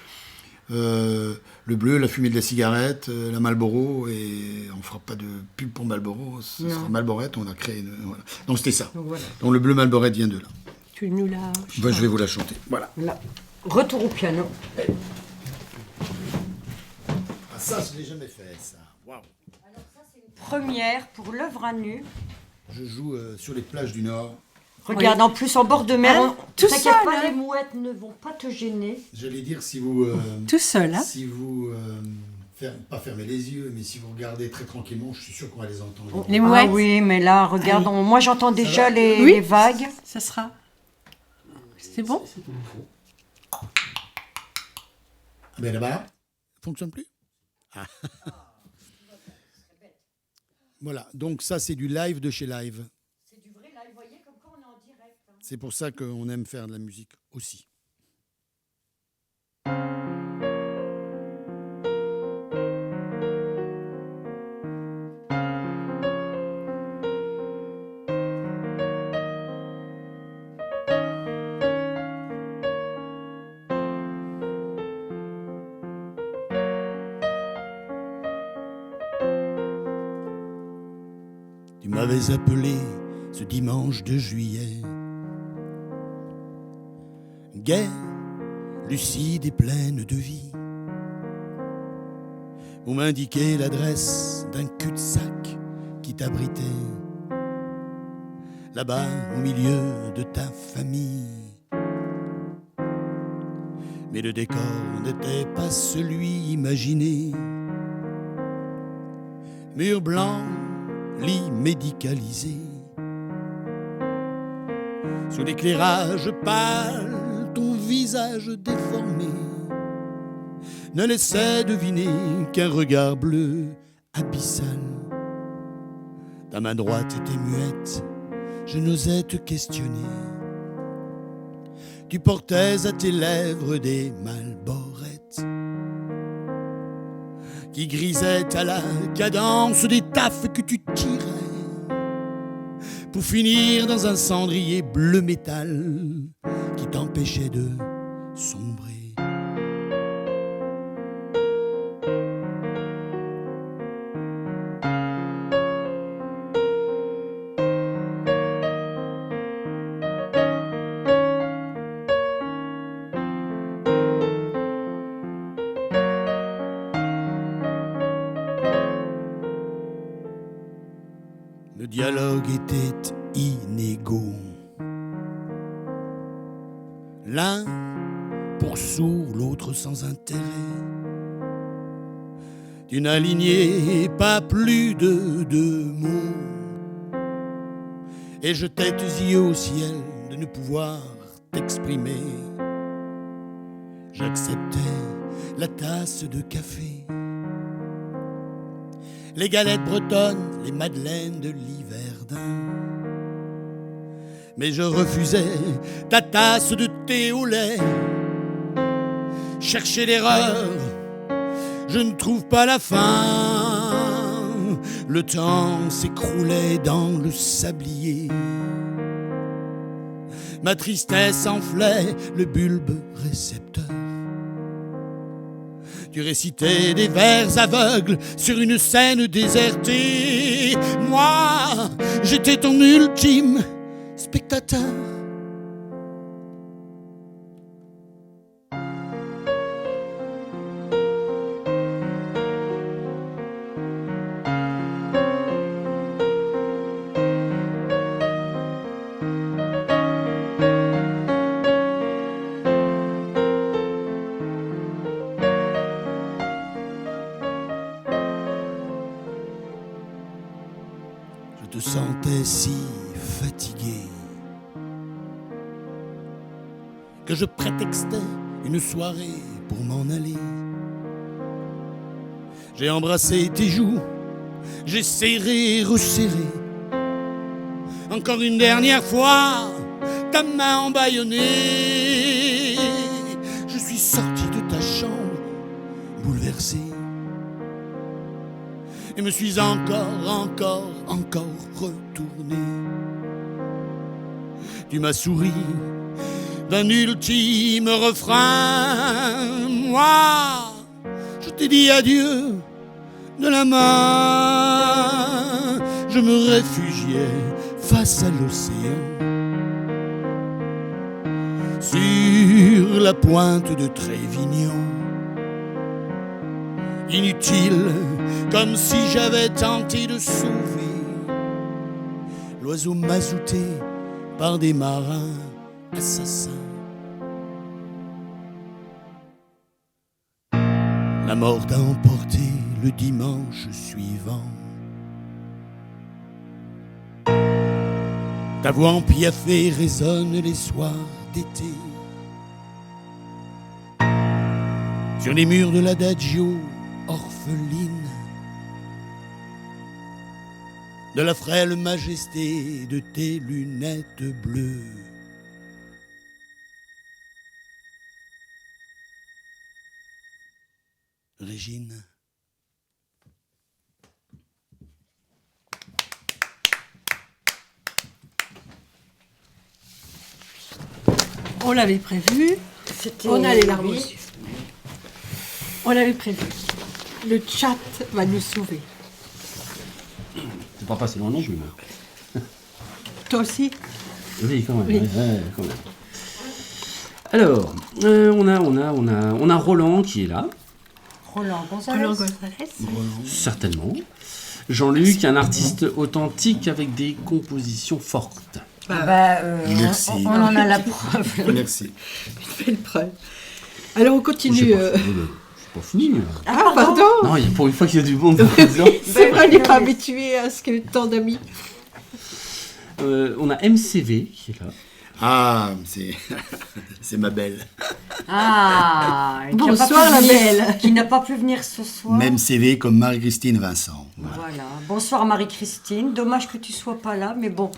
Le bleu, la fumée de la cigarette, la Marlboro, et on fera pas de pub pour Marlboro, ce sera Malborette, on a créé voilà. Donc c'était ça. Donc, voilà. Donc le Bleu Malborette vient de là. Tu nous l'as... Je vais vous la chanter. Voilà. Là. Retour au piano. Ah, ça, je l'ai jamais fait, ça. Waouh. Première pour l'œuvre à nu. Je joue sur les plages du Nord. Regarde, en plus en bord de mer, Hein, tout t'inquiète seul, pas, hein. les mouettes ne vont pas te gêner. J'allais dire, si vous... Tout seul, hein. Si vous... pas fermez les yeux, mais si vous regardez très tranquillement, je suis sûr qu'on va les entendre. Les mouettes. Ah oui, mais là, regarde, Allez. moi j'entends déjà va les, Oui. les vagues. Ça sera. C'est bon? Ben là-bas, fonctionne plus. Ah. Voilà, donc ça c'est du live de chez Live. C'est du vrai live, vous voyez, comme quand on est en direct. C'est pour ça qu'on aime faire de la musique aussi. Tu m'avais appelé ce dimanche de juillet, gai, lucide et pleine de vie. Vous m'indiquez l'adresse d'un cul-de-sac qui t'abritait là-bas au milieu de ta famille. Mais le décor n'était pas celui imaginé. Mur blanc, lit médicalisé. Sous l'éclairage pâle, ton visage déformé ne laissait deviner qu'un regard bleu abyssal. Ta main droite était muette, je n'osais te questionner. Tu portais à tes lèvres des malborettes qui grisaient à la cadence des taffes que tu tirais pour finir dans un cendrier bleu métal qui t'empêchait de sombrer. Le dialogue était inégaux. L'un pour sourd, l'autre sans intérêt. Tu n'alignais pas plus de 2 mots et jetais tes yeux au ciel de ne pouvoir t'exprimer. J'acceptais la tasse de café, les galettes bretonnes, les madeleines de l'Hiverdin. Mais je refusais ta tasse de thé au lait. Chercher l'erreur, je ne trouve pas la fin. Le temps s'écroulait dans le sablier. Ma tristesse enflait le bulbe récepteur. Tu récitais des vers aveugles sur une scène désertée. Moi, j'étais ton ultime spectateur. Je te sentais si fatigué que je prétextais une soirée pour m'en aller. J'ai embrassé tes joues, j'ai serré et resserré. Encore une dernière fois, ta main embaillonnée. Je suis sorti de ta chambre, bouleversé. Et me suis encore retourné. Tu m'as souri d'un ultime refrain. Moi, je t'ai dit adieu de la main. Je me réfugiais face à l'océan, sur sur la pointe de Trévignon. Inutile, comme si j'avais tenté de sauver l'oiseau mazouté par des marins assassins. La mort t'a emporté le dimanche suivant. Ta voix empiaffée résonne les soirs d'été. Sur les murs de l'adagio orpheline, de la frêle majesté de tes lunettes bleues. Régine. On l'avait prévu. On a les larmes aux yeux. On l'avait prévu. Le chat va nous sauver. C'est pas passé loin non plus. Toi aussi? Oui, quand même. Oui. Ouais, quand même. Alors, on a Roland qui est là, Roland Gonzalez. Roland Gonzalez. certainement. Jean-Luc, un artiste authentique avec des compositions fortes. Merci. On en a la preuve. Merci. Fais le preuve. Alors on continue. C'est pas fini. Là. Ah, pardon. Non, il y a pour une fois qu'il y a du monde dans le Oui, c'est vrai, on n'est pas habitué à ce que tant d'amis. On a MCV qui est là. Ah, c'est ma belle. Ah, qui a pas Bonsoir, pu la venir- belle. Qui n'a pas pu venir ce soir. Même CV comme Marie-Christine Vincent. Voilà. Voilà. Bonsoir Marie-Christine. Dommage que tu sois pas là, mais bon,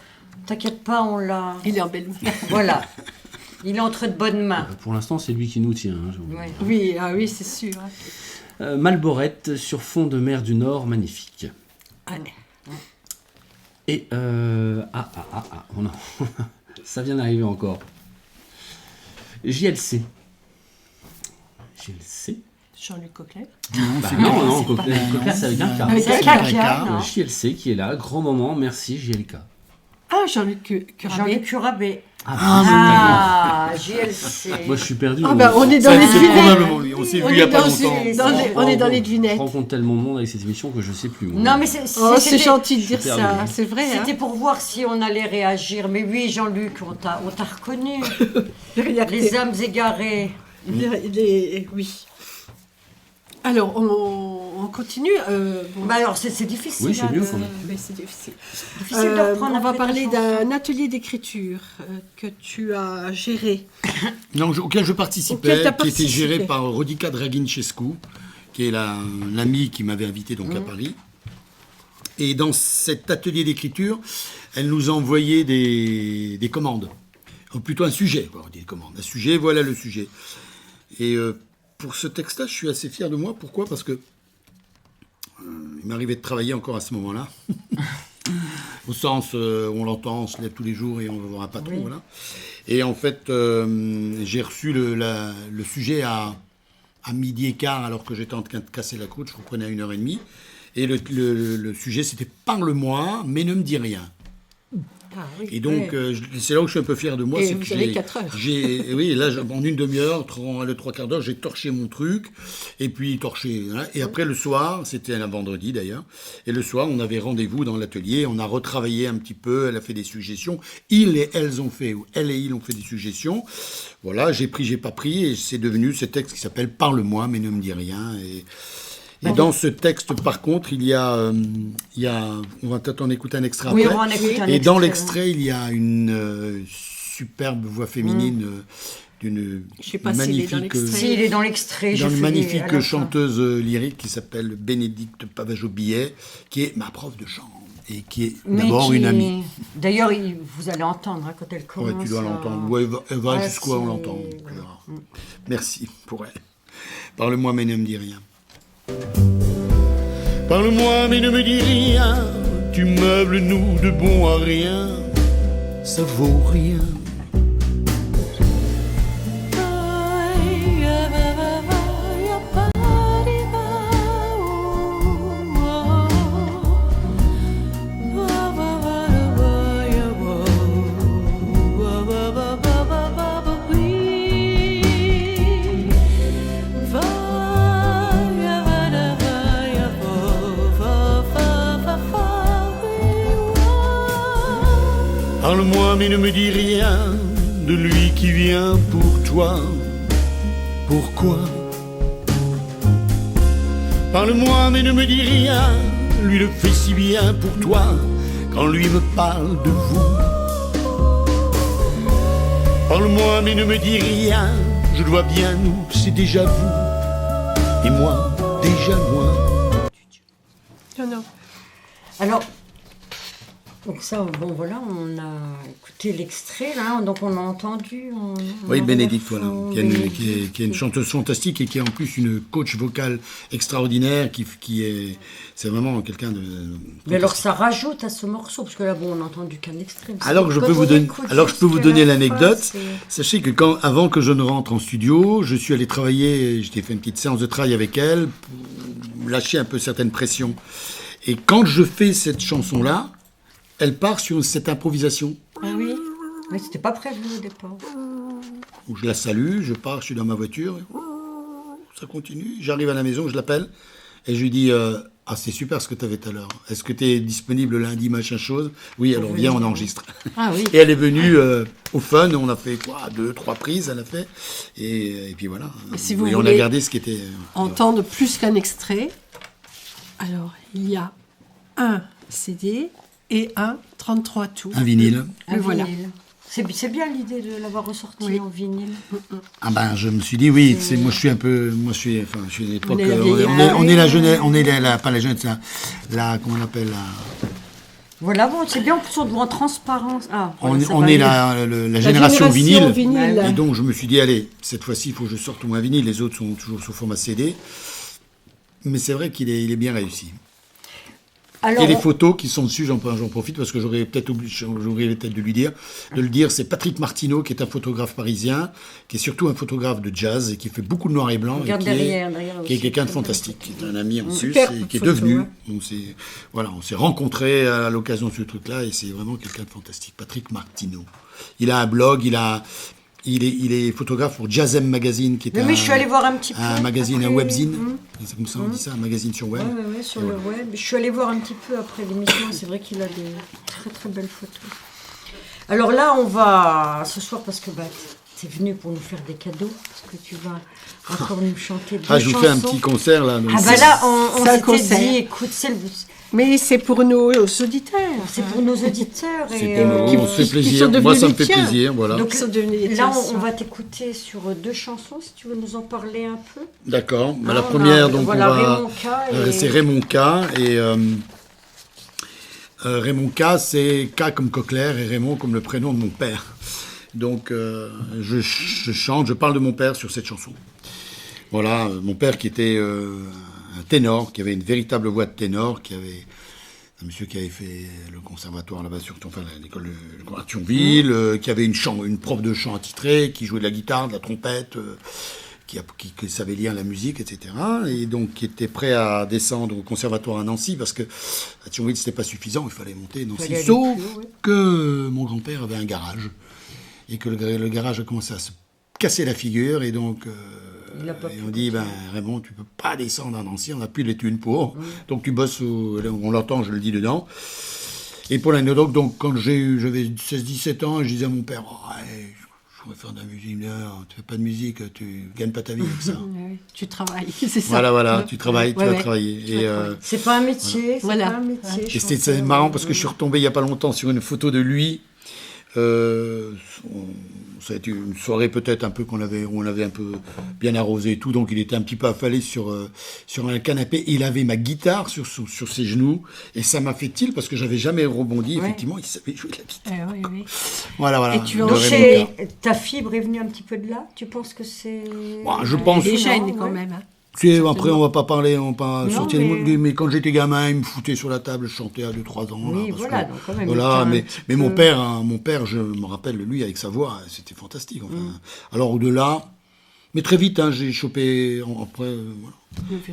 t'inquiète pas, on l'a. Il est en belle. Voilà. Il est entre de bonnes mains. Pour l'instant, c'est lui qui nous tient. Hein, Ouais. Oui, ah oui, c'est sûr. Malborette sur fond de mer du Nord, magnifique. Allez. Et oh non, ça vient d'arriver encore. JLC. JLC. Jean-Luc Coquelin. Non, Coquelin, c'est avec un K. Avec C'est un caca, non JLC qui est là, grand moment, merci JLK. Ah, Jean-Luc Curabé. Jean-Luc Curabé. Ah, JLC. moi je suis perdu. Ah bah, on est dans les C'est devinettes. probablement lui. On s'est vu il y a pas longtemps. On est dans les Je devinettes. rencontre tellement de monde avec cette émission que je sais plus. moi. Non, mais Oh, c'est c'était- gentil de dire Super ça, bien. c'est vrai. C'était pour voir si on allait réagir. Mais oui, Jean-Luc, on t'a reconnu. Les âmes égarées. Oui. Alors, on continue. Bon, Bah alors, c'est difficile. Oui, c'est hein, mieux de- quand même. mais c'est difficile. difficile de reprendre On va après ta parler chanson. d'un atelier d'écriture que tu as géré. Non, auquel je participais, Auquel t'as qui était géré participé. par Rodica Dragincescu, qui est l'amie qui m'avait invité donc à Paris. Et dans cet atelier d'écriture, elle nous envoyait des commandes. Ou plutôt un sujet, on dit des commandes. Un sujet, voilà le sujet. Et pour ce texte-là, je suis assez fier de moi. Pourquoi ? Parce que il m'arrivait de travailler encore à ce moment-là. Au sens où on l'entend, on se lève tous les jours et on va voir un patron, Oui. voilà. Et en fait, j'ai reçu le sujet à midi et quart, alors que j'étais en train de casser la croûte, je reprenais à 1h30. Et le sujet, c'était « Parle-moi, mais ne me dis rien ». Ah, oui. Et donc, c'est là où je suis un peu fier de moi. Et c'est vous que avez 4 heures. Oui, là, en une demi-heure, le 3/4 d'heure, j'ai torché mon truc. Et puis, torché. Hein, et après, le soir, c'était un vendredi d'ailleurs. Et le soir, on avait rendez-vous dans l'atelier. On a retravaillé un petit peu. Elle a fait des suggestions. Elle et ils ont fait des suggestions. Voilà, j'ai pris, j'ai pas pris. Et c'est devenu ce texte qui s'appelle « Parle-moi, mais ne me dis rien ». Et dans ce texte, par contre, il y a, on va peut-être en écouter un extrait Oui, après. on va en écouter un Et dans extrait, l'extrait, il y a une superbe voix féminine d'une Je sais pas s'il est dans magnifique, l'extrait. Si, il est dans l'extrait. j'ai d'une fait à magnifique la fin. chanteuse lyrique qui s'appelle Bénédicte Pavageau-Billet, qui est ma prof de chant et qui est Mais d'abord qui- une amie. D'ailleurs, vous allez entendre hein, quand elle commence. Ouais, tu dois à- l'entendre. Ouais, elle va Ah, jusqu'où on c'est- l'entend. voilà. Merci pour elle. Parle-moi, mais ne me dis rien. Parle-moi, mais ne me dis rien. Tu meubles nous de bon à rien. Ça vaut rien. Parle-moi mais ne me dis rien de lui qui vient pour toi. Pourquoi? Parle-moi mais ne me dis rien, lui le fait si bien pour toi quand lui me parle de vous. Parle-moi mais ne me dis rien, je le vois bien, nous c'est déjà vous et moi déjà loin. Non. Alors, donc ça, bon voilà, on a écouté l'extrait, là, donc on a entendu... Oui, Bénédicte, voilà, qui est une chanteuse fantastique et qui est en plus une coach vocale extraordinaire, c'est vraiment quelqu'un de... Mais alors ça rajoute à ce morceau, parce que là, bon, on n'a entendu qu'un extrait. Alors je peux vous donner l'anecdote. Sachez que avant que je ne rentre en studio, je suis allé travailler, j'ai fait une petite séance de travail avec elle, pour lâcher un peu certaines pressions. Et quand je fais cette chanson-là, elle part sur cette improvisation. Ah oui, mais c'était pas prévu au départ. Où je la salue, je pars, je suis dans ma voiture, ça continue, j'arrive à la maison, je l'appelle, et je lui dis ah c'est super ce que tu avais tout à l'heure, est-ce que tu es disponible lundi, machin chose? Oui, alors viens, on enregistre. Ah oui. Et elle est venue au fun, on a fait 2-3 prises, elle a fait, et puis voilà. Si vous et on a gardé ce qui était... entendre plus qu'un extrait, alors il y a un CD et un 33 tours. Un vinyle. Un voilà. vinyle. C'est bien l'idée de l'avoir ressorti en vinyle. Ah ben je me suis dit oui, moi je suis une époque, On on est la jeunesse, pas la jeunesse, comment on appelle Voilà, bon, c'est bien, en plus on doit en transparence. Ah, on voilà, est la la génération vinyle. vinyle. Et donc je me suis dit allez, cette fois-ci il faut que je sorte mon vinyle, les autres sont toujours sous format CD. Mais c'est vrai qu'il est bien réussi. Alors, et les photos qui sont dessus, j'en profite parce que j'aurais peut-être de lui dire, c'est Patrick Martineau qui est un photographe parisien, qui est surtout un photographe de jazz et qui fait beaucoup de noir et blanc, et qui est quelqu'un de fantastique, qui est un ami en plus et qui est devenu. On s'est rencontrés à l'occasion de ce truc-là et c'est vraiment quelqu'un de fantastique. Patrick Martineau. Il a un blog, il est photographe pour Jazzem Magazine, qui est je suis allée voir un petit peu. Un magazine, un webzine. C'est comme ça on dit ça, un magazine sur web. Oui, sur le web. Je suis allée voir un petit peu après l'émission. C'est vrai qu'il a des très très belles photos. Alors là, on va ce soir parce que tu es venu pour nous faire des cadeaux, parce que tu vas encore nous chanter des chansons. Je vous fais un petit concert là. Donc là, on s'était dit, écoute, mais c'est pour nos auditeurs. C'est pour nos auditeurs. On se fait plaisir. Moi, ça me fait plaisir. Voilà. Donc, là, on va t'écouter sur 2 chansons, si tu veux nous en parler un peu. D'accord. La première, c'est Raymond K. Et Raymond K, c'est K comme Coquelaire et Raymond comme le prénom de mon père. Donc, je parle de mon père sur cette chanson. Voilà, mon père qui était... un ténor, qui avait une véritable voix de ténor, qui avait un monsieur qui avait fait le conservatoire là-bas, l'école de Thionville, qui avait une prof de chant attitrée, qui jouait de la guitare, de la trompette, qui savait lire la musique, etc. Et donc qui était prêt à descendre au conservatoire à Nancy, parce que à Thionville c'était pas suffisant, il fallait monter Nancy. Sauf que mon grand-père avait un garage, et que le garage a commencé à se casser la figure, et donc... et on dit, Raymond, tu peux pas descendre à Nancy, on n'a plus les thunes pour. Donc tu bosses, on l'entend, je le dis dedans. Et pour l'anecdote, donc quand j'avais 16-17 ans, je disais à mon père, je voudrais faire de la musique, tu fais pas de musique, tu gagnes pas ta vie avec ça. Tu travailles, c'est ça. Voilà, tu travailles, tu vas travailler. Et, c'est pas un métier, c'est pas un métier. Et c'était marrant parce que je suis retombé il y a pas longtemps sur une photo de lui. Ça a été une soirée peut-être un peu où on avait un peu bien arrosé et tout, donc il était un petit peu affalé sur un canapé. Il avait ma guitare sur ses genoux et ça m'a fait tilt parce que j'avais jamais rebondi. Effectivement, il savait jouer de la guitare. Voilà. Et tu ta fibre est venue un petit peu de là. Tu penses que c'est... Je pense. Les gènes quand même. Après, on va pas parler, on va pas sortir mais quand j'étais gamin, il me foutait sur la table, je chantais à 2-3 ans. Oui, voilà, donc quand même. Voilà, mais mon père, je me rappelle, lui, avec sa voix, c'était fantastique. Enfin. Alors, au-delà, mais très vite, j'ai chopé, après,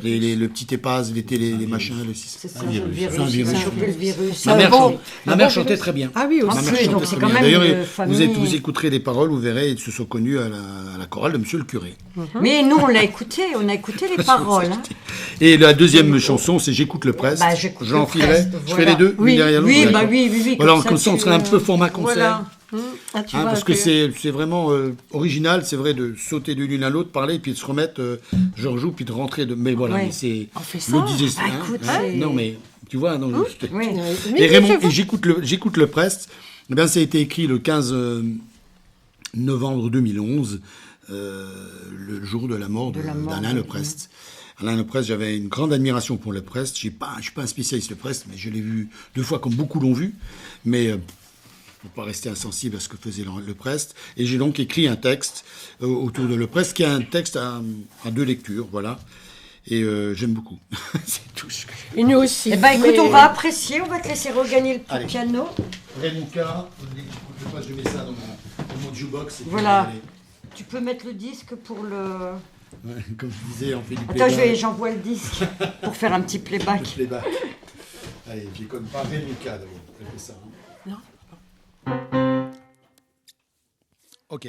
le petit épase, les machins, c'est ça, le virus. Ma mère chantait très bien. Ah oui, aussi. Donc c'est quand même d'ailleurs, vous écouterez les paroles, vous verrez, ils se sont connus à la chorale de Monsieur le Curé. Mais nous, on a écouté les paroles. Et la deuxième chanson, c'est J'écoute le Prest. J'enfilerai. Je fais les deux, oui, derrière l'autre. Oui. Voilà, comme ça, on serait un peu format concert. Ah, tu Hein, vois parce que c'est vraiment original, c'est vrai, de sauter de l'une à l'autre, parler, puis de se remettre, je rejoue, puis de rentrer. Mais voilà, Ouais. mais c'est. On fait ça. L'autre disait. Bah, écoute, c'est- non, mais tu vois, non. Oui. Mais Et Raymond, je vois. et j'écoute le Prest. Eh bien, ça a été écrit le 15 novembre 2011, le jour de la mort d'Alain Leprest. Alain Leprest, j'avais une grande admiration pour Leprest. Je suis pas un spécialiste Leprest, mais je l'ai vu 2 fois comme beaucoup l'ont vu. Mais il ne faut pas rester insensible à ce que faisait Leprest. Et j'ai donc écrit un texte autour de Leprest, qui est un texte à 2 lectures, voilà. Et j'aime beaucoup. C'est tout ce que je... Et nous aussi. Eh ben, écoute, Mais- on va apprécier, on va te laisser regagner le Allez. piano. Renuka, je mets ça dans mon jukebox. Et puis Voilà. allez. Tu peux mettre le disque pour le... Ouais, comme je disais, on fait du Attends, playback. j'envoie le disque pour faire un petit playback. Le playback. Allez, je déconne pas. Renuka d'abord. Elle fait ça. Non. Ok.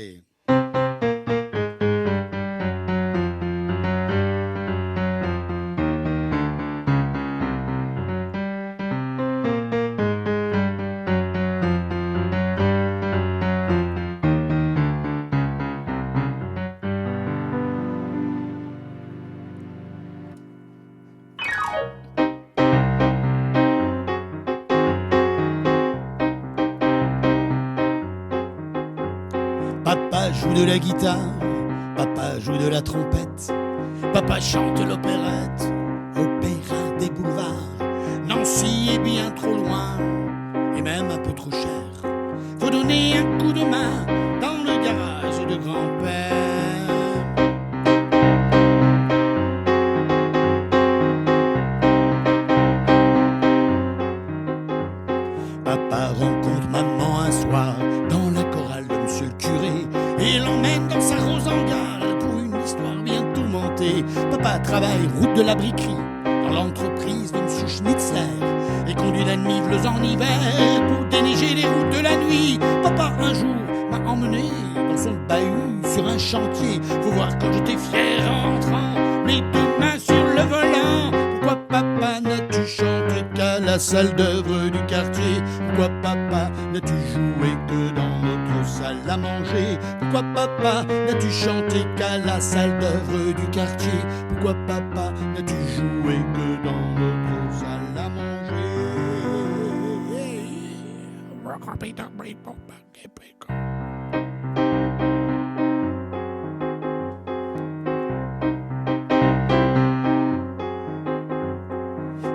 Papa joue de la guitare, papa joue de la trompette, papa chante l'opérette, opéra des boulevards. Nancy est bien trop loin, et même un peu trop cher. Faut donner un coup de main dans le garage de grand-père. Papa rencontre maman un soir dans la chorale de monsieur le curé et l'emmène dans sa rosengare pour une histoire bien tourmentée. Papa travaille route de la briquerie dans l'entreprise de monsieur Schnitzler et conduit la niveleuse en hiver pour déneiger les routes de la nuit. Papa un jour m'a emmené dans son bahut sur un chantier. Faut voir quand j'étais fier en rentrant, les 2 mains sur le volant. Pourquoi papa n'as-tu chanté qu'à la salle d'œuvre du quartier? Pourquoi papa n'as-tu joué que dans notre salle à manger? Pourquoi papa n'as-tu chanté qu'à la salle d'œuvre du quartier? Pourquoi papa n'as-tu joué que dans notre salle à manger?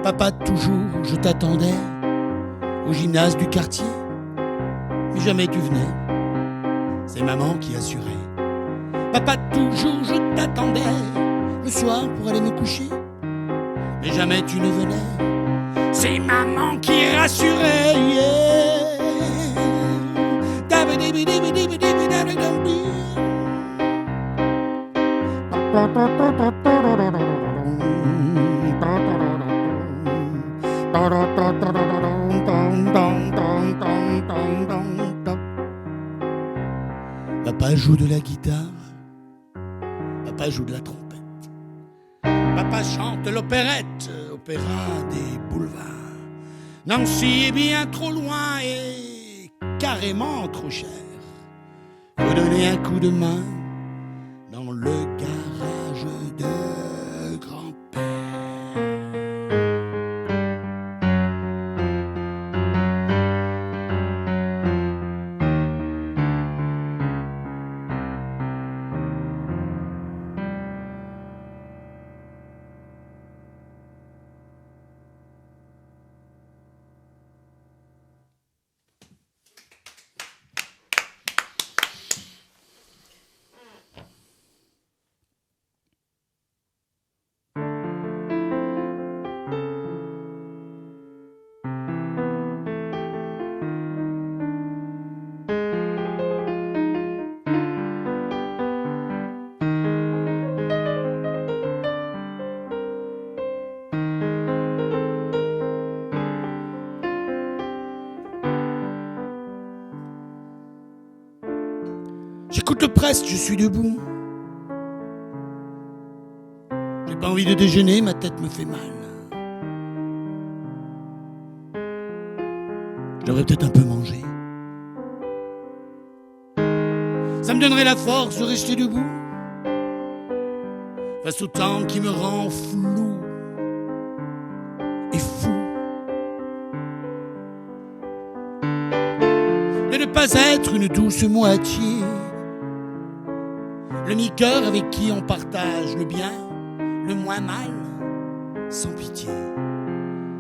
Papa, toujours je t'attendais au gymnase du quartier, mais jamais tu venais, c'est maman qui assurait. Papa, toujours je t'attendais le soir pour aller me coucher, mais jamais tu ne venais, c'est maman qui rassurait. Papa joue de la guitare, papa joue de la trompette, papa chante l'opérette, opéra des boulevards. Nancy est bien trop loin et carrément trop cher. Faut donner un coup de main dans le garage de grand-père. J'écoute le Prest, je suis debout. J'ai pas envie de déjeuner, ma tête me fait mal. Je devrais peut-être un peu manger. Ça me donnerait la force de rester debout face au temps qui me rend flou et fou. De ne pas être une douce moitié, le mi-cœur avec qui on partage le bien, le moins mal, sans pitié.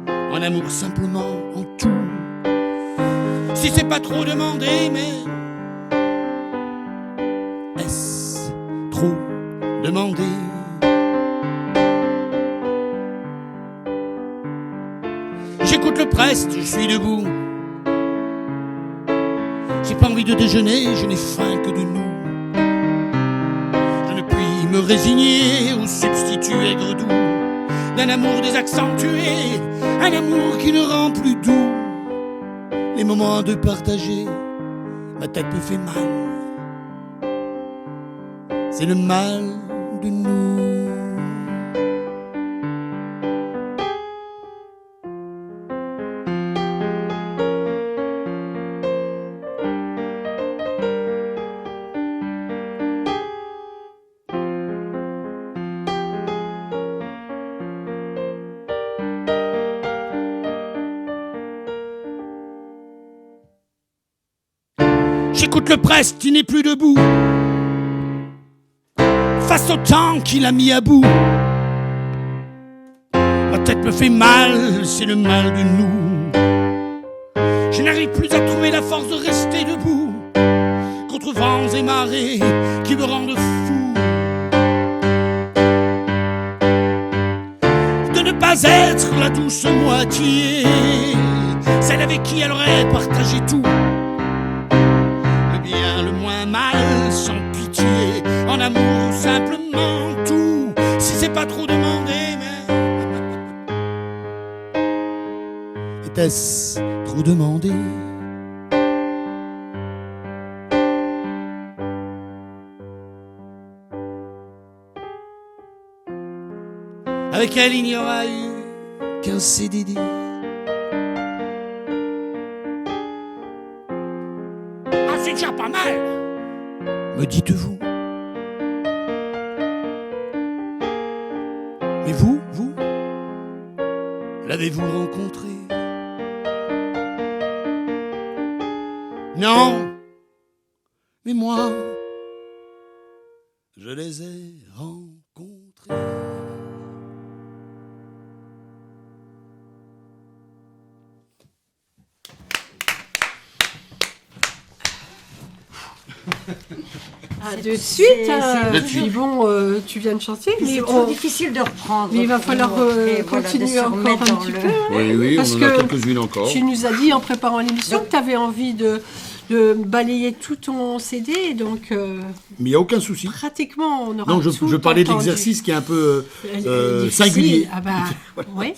En amour simplement, en tout. Si c'est pas trop demandé, mais est-ce trop demandé? J'écoute le preste, je suis debout. J'ai pas envie de déjeuner, je n'ai faim que de nous. Je ne puis me résigner au substitut aigre-doux d'un amour désaccentué, un amour qui ne rend plus doux les moments de partager. Ma tête me fait mal, c'est le mal de nous. J'écoute le preste, il n'est plus debout face au temps qu'il a mis à bout. Ma tête me fait mal, c'est le mal de nous. Je n'arrive plus à trouver la force de rester debout contre vents et marées qui me rendent fou. De ne pas être la douce moitié, celle avec qui elle aurait partagé tout. Le moins mal, sans pitié, en amour simplement tout. Si c'est pas trop demandé, mais était-ce trop demandé? Avec elle il n'y aura eu qu'un CDD. C'est déjà pas mal, me dites-vous. Mais vous, l'avez-vous rencontré? Non, mais moi, je les ai rencontrés. De suite, puis bon, tu viens de chanter, mais c'est trop difficile de reprendre. Mais il va falloir continuer encore un petit peu. Oui, parce on en a que quelques-unes encore. Tu nous as dit en préparant l'émission que tu avais envie de balayer tout ton CD, donc mais il n'y a aucun souci. pratiquement on aura Non, tout je parlais de entendu. l'exercice qui est un peu Difficile. singulier. Ah bah, oui.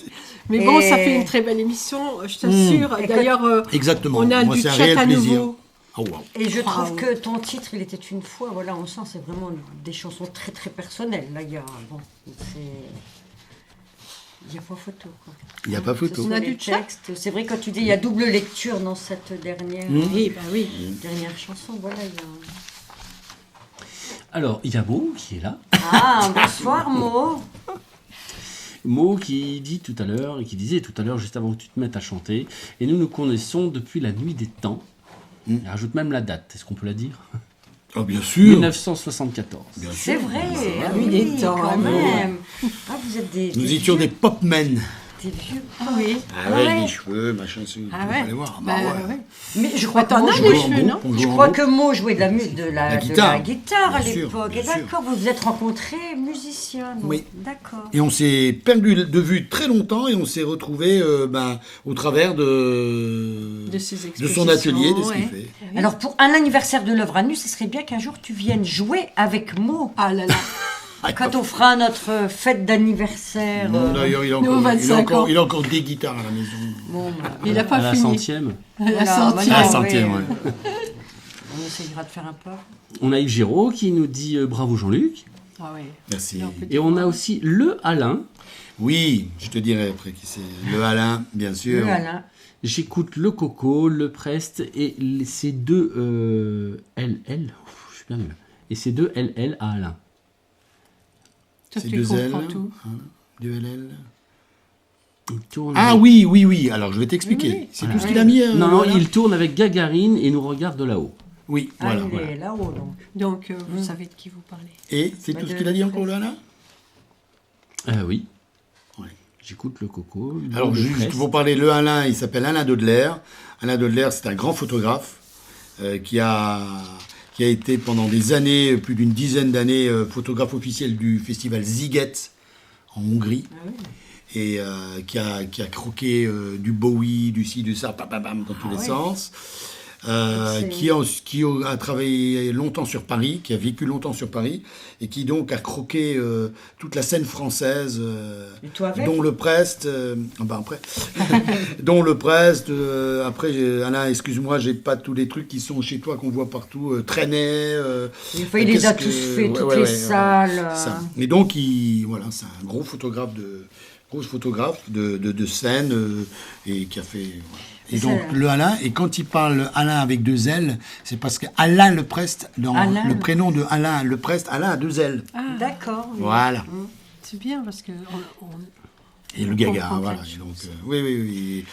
Mais bon, ça fait une très belle émission, je t'assure. D'ailleurs, Exactement. on a Moi, du c'est un chat réel à plaisir. nouveau. Oh, wow. Et je trouve Wow. que ton titre, il était une fois, voilà, on sent, c'est vraiment des chansons très très personnelles. Là, il y a, bon, il n'y a pas photo, quoi. Il n'y a pas photo. Ce sont On a les du chat. textes. C'est vrai, quand tu dis, il y a double lecture dans cette dernière, Oui, bah oui. dernière chanson, voilà, il y a... Alors, il y a Mo qui est là. Ah, bonsoir, Mo. Mo qui dit tout à l'heure, et qui disait tout à l'heure, juste avant que tu te mettes à chanter, et nous nous connaissons depuis la nuit des temps. Il rajoute même la date, est-ce qu'on peut la dire? Oh, bien sûr. 1974. Bien C'est sûr. vrai, La ah nuit oui, des temps, quand oui. même. Ah, vous êtes des Nous étions vieux, des popmen. des vieux. Oui. Avec Ouais. des cheveux, machin, c'est. Ah vous ouais. allez voir. Bah, Bah, ouais. ouais. Mais je crois que t'en Mo as jouait- des cheveux, non Je crois que Mo jouait de la guitare. guitare à Bien sûr, l'époque. bien Et sûr. d'accord, vous vous êtes rencontrés musiciens. donc. Oui. D'accord. Et on s'est perdu de vue très longtemps et on s'est retrouvés au travers de De ses son expositions, atelier, de ce qu'il ouais. fait. Alors pour un anniversaire de l'œuvre à nu, ce serait bien qu'un jour tu viennes jouer avec Mo. Ah là là. Quand on fera notre fête d'anniversaire. D'ailleurs, il a Nous, encore, 25 ans. il a encore des guitares à la maison. Bon, bah, Il n'a À pas la fini. centième. La voilà, centième. À la oui, centième, oui. ouais. On essayera de faire un peu. On a Yves Giraud qui nous dit bravo Jean-Luc. Ah oui. Merci. Et on a aussi le Alain. Oui, je te dirai après qui c'est. Le Alain, bien sûr. Voilà. J'écoute le Coco, le Prest et ces deux LL. Je sais bien nul. Et c'est 2 LL à Alain. Toi, C'est tu 2 L, comprends tout. 2 LL. Il tourne Ah avec- oui. Alors, je vais t'expliquer. Oui. C'est Voilà. tout ce qu'il a mis. Non, voilà. il tourne avec Gagarine et nous regarde de là-haut. Oui, Ah, voilà. il est là-haut, donc. Donc, vous savez de qui vous parlez. Et c'est Bah, tout ce de- qu'il a dit encore, là Oui. Ouais. J'écoute le coco. le Alors, de juste presse. pour parler, le Alain, il s'appelle Alain Dodler. Alain Dodler, c'est un grand photographe qui a été pendant des années, plus d'une dizaine d'années, photographe officiel du festival Ziget en Hongrie. Et qui a croqué du Bowie, du ci, du ça, dans tous les sens. Qui a travaillé longtemps sur Paris, qui a vécu longtemps sur Paris, et qui donc a croqué toute la scène française, Et toi avec dont le Prest, après, dont le Prest, après, Alain, excuse-moi, j'ai pas tous les trucs qui sont chez toi qu'on voit partout, traîner. Enfin, il les a tous fait, toutes les salles. Ça. Et donc, c'est un gros photographe de scène et qui a fait. Voilà. Et donc, le Alain, et quand il parle Alain avec 2 L, c'est parce que Alain Leprest, dans Alain. le prénom de Alain Leprest, Alain a 2 L. D'accord. Oui. Voilà. C'est bien parce que Et le Gaga, comprend voilà. quelque Et donc, oui.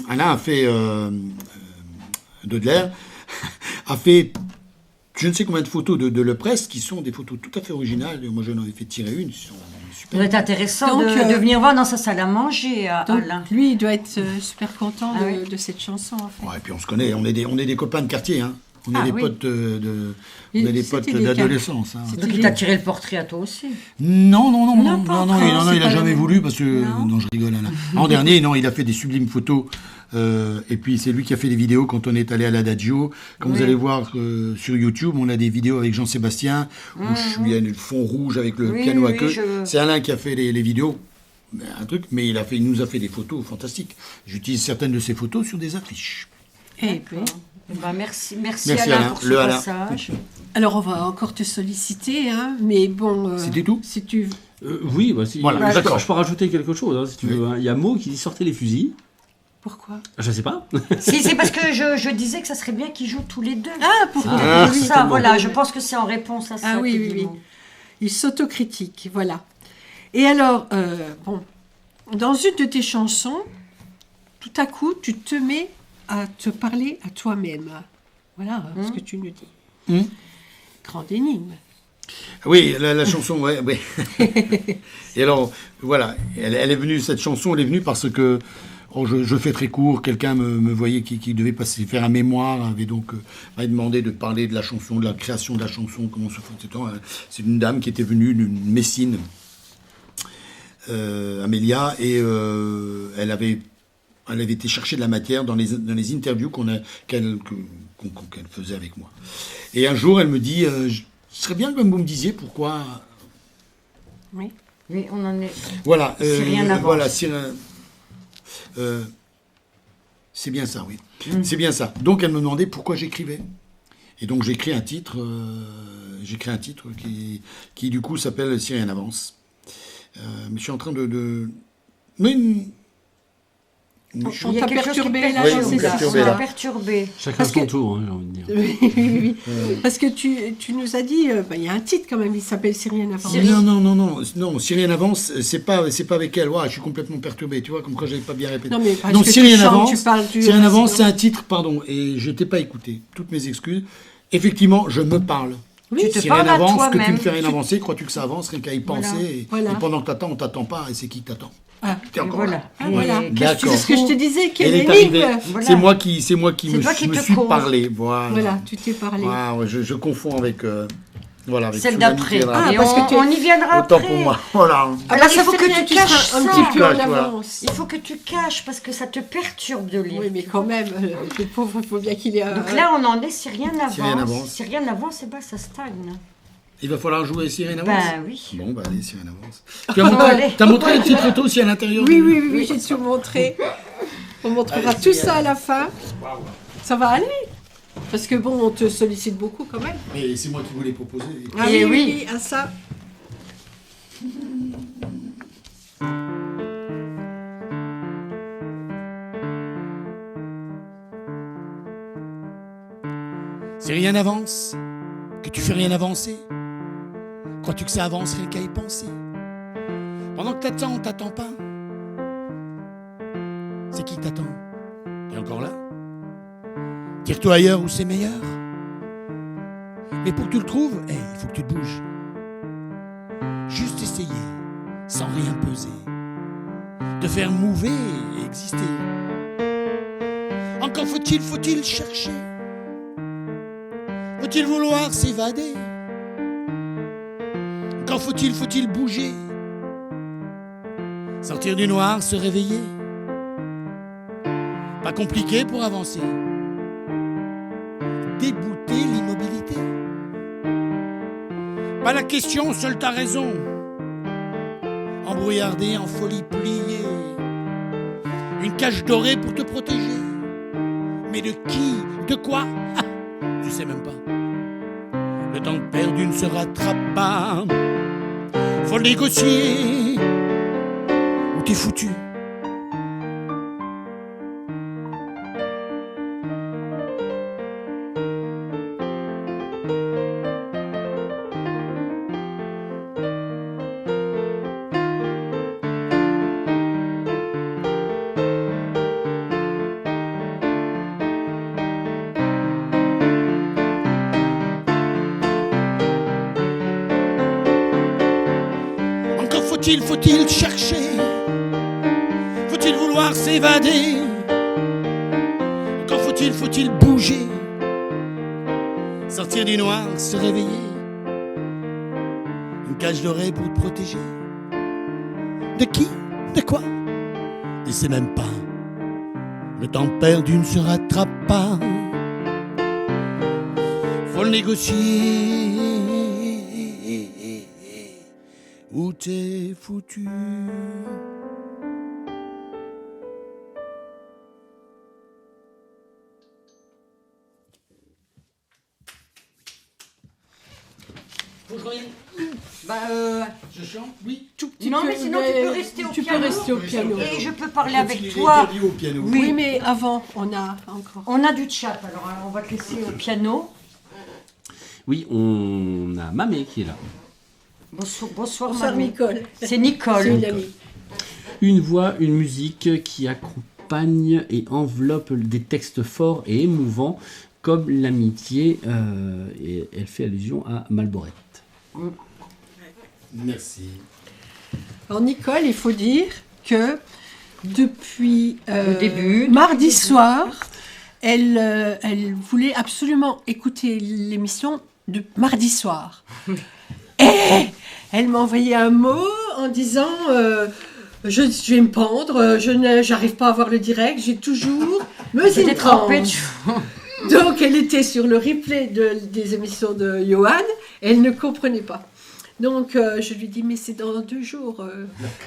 Alain a fait. Dodler a fait. Je ne sais combien de photos de Leprest qui sont des photos tout à fait originales. Moi, j'en ai fait tirer une. Qui sont Ça super. doit être intéressant Donc, de venir voir dans sa salle à manger, donc, Alain. lui, il doit être super content Ah oui. de cette chanson, en fait. Ouais, et puis on se connaît, on est des copains de quartier, hein. On est Ah, des oui. potes on Il- est des c'était potes des d'adolescence. Hein. Donc il t'a tiré le portrait à toi aussi. Non, pas encore, il c'est a pas jamais la voulu parce que Non. non, je rigole. Alain. L'an dernier, non, il a fait des sublimes photos. Et puis c'est lui qui a fait des vidéos quand on est allé à l'Adagio. Quand vous allez voir sur YouTube, on a des vidéos avec Jean-Sébastien où je suis à le fond rouge avec le Oui, piano à oui, queue. je- C'est Alain qui a fait les vidéos. Un truc, mais il nous a fait des photos fantastiques. J'utilise certaines de ces photos sur des affiches. Eh ben, Ben, merci Merci, Alain, Alain. pour ce Le Alain. passage. alors, on va encore te solliciter, hein, mais bon... C'était tout Si tu... Oui, bah, si, Voilà, d'accord, d'accord. je peux rajouter quelque chose, hein, si tu veux. hein. Il y a Mo qui dit sortez les fusils. Pourquoi Je sais pas. Si, c'est parce que je disais que ça serait bien qu'ils jouent tous les deux. Ah, pourquoi Ah, Pour oui, ça, tellement. voilà, je pense que c'est en réponse à ça. Ah oui, que oui, dit oui. Mo. Il s'autocritique, voilà. Et alors, bon, dans une de tes chansons, tout à coup, tu te mets à te parler à toi-même. Voilà ce que tu nous dis. Grande énigme. Oui, la chanson, ouais. Et alors, voilà, elle est venue, cette chanson, elle est venue parce que, je fais très court, quelqu'un me voyait qui devait faire un mémoire, avait donc m'avait demandé de parler de la chanson, de la création de la chanson, comment se fait, etc. C'est une dame qui était venue d'une Messine, Amélia, et elle avait été chercher de la matière dans les interviews qu'elle faisait avec moi. Et un jour, elle me dit, ce serait bien que vous me disiez pourquoi... Oui. Oui, on en est. Voilà. Si rien n'avance. Voilà, c'est bien ça, oui. C'est bien ça. Donc, elle me demandait pourquoi j'écrivais. Et donc, j'ai écrit un titre qui du coup, s'appelle « Si rien n'avance ». Mais je suis en train de... Mais... On Il y a t'a quelque chose qui perturbé, là, Oui, je vous sais me pas. perturbez, On là. t'a perturbé. Chacun Parce son que- tour, hein, j'ai envie de dire. Oui. Parce que tu nous as dit, il y a un titre quand même, il s'appelle Si rien n'avance. Non, si rien n'avance, c'est pas avec elle. Ouais, je suis complètement perturbé, tu vois, comme quand j'avais pas bien répété. Non, mais parce Non, que si tu rien chantes, n'avance, tu parles du- si rien n'avance, sinon- c'est un titre, pardon, et je t'ai pas écouté. Toutes mes excuses. Effectivement, je me parle. Oui, Tu te Si parles rien à n'avance, que tu toi-même. ne fais rien avancer, crois-tu que ça avance, rien qu'à y penser. Voilà. Et pendant que t'attends, on t'attend pas, et c'est qui t'attend. Ah, T'es encore Voilà. là. ah, voilà. Et D'accord. C'est ce que je te disais, quelle Elle est énigme. arrivée. Voilà. C'est moi qui C'est me toi qui te suis cause. parlé. Voilà. Voilà, tu t'es parlé. Ouais, je confonds avec. Avec Celle Soulanite d'après. Terra. Ah, Et parce que tu- on y viendra Autant après. pour moi. Voilà. Alors, il ça faut fait que bien, tu seras caches un ça. petit peu en Cache, voilà. avance. Il faut que tu caches parce que ça te perturbe de lire. Oui, mais quand même, le pauvre, il faut bien qu'il ait un... Donc là, on en est si rien n'avance. Si rien n'avance. Si rien n'avance, eh ben, ça stagne. Il va falloir jouer si rien n'avance. Ben oui. Bon, bah allez, si rien n'avance. Allez. Tu as montré les petites photos aussi à l'intérieur Oui, oui, oui, oui, j'ai tout montré. On montrera tout ça à la fin. Ça va aller. Parce que bon, on te sollicite beaucoup quand même. Mais c'est moi qui voulais proposer. Ah Eh oui, oui. oui, à ça. Si rien n'avance, Que tu fais rien avancer? Crois-tu que ça avance rien qu'à y penser? Pendant que t'attends, on t'attend pas. C'est qui t'attend? T'es encore là? Tire-toi ailleurs où c'est meilleur. Mais pour que tu le trouves, il faut que tu te bouges. Juste essayer, sans rien peser, de faire mouver et exister. Encore faut-il chercher. Faut-il vouloir s'évader? Encore faut-il bouger. Sortir du noir, se réveiller. Pas compliqué pour avancer. Débouter l'immobilité. Pas la question, seule ta raison. Embrouillardé, en folie pliée. Une cage dorée pour te protéger. Mais de qui? De quoi? Tu sais même pas. Le temps perdu ne se rattrape pas. Faut le négocier. Ou t'es foutu. Faut-il chercher? Faut-il vouloir s'évader? Encore faut-il bouger? Sortir du noir, se réveiller. Une cage dorée pour te protéger. De qui? De quoi? Et c'est même pas. Le temps perdu ne se rattrape pas. Faut le négocier. Où t'es foutu? Faut que je revienne? Je chante? Oui. Non, mais sinon tu peux rester au Tu piano. peux rester au piano. Et je peux parler avec Il est toi. interdit au piano. Oui, mais avant, on a encore. On a du chat, alors on va te laisser au piano. Oui, on a Mamé qui est là. Bonsoir Bonsoir Mamie. Nicole. C'est Nicole. C'est une amie. Une voix, une musique qui accompagne et enveloppe des textes forts et émouvants comme l'amitié, et elle fait allusion à Malborette. Merci. Alors Nicole, il faut dire que depuis Le début, mardi soir, elle voulait absolument écouter l'émission de mardi soir. Et elle m'a envoyé un mot en disant je vais me pendre, j'arrive pas à voir le direct, j'ai toujours me J'étais trempée. Donc elle était sur le replay des émissions de Johan et elle ne comprenait pas. Donc je lui dis mais c'est dans 2 jours.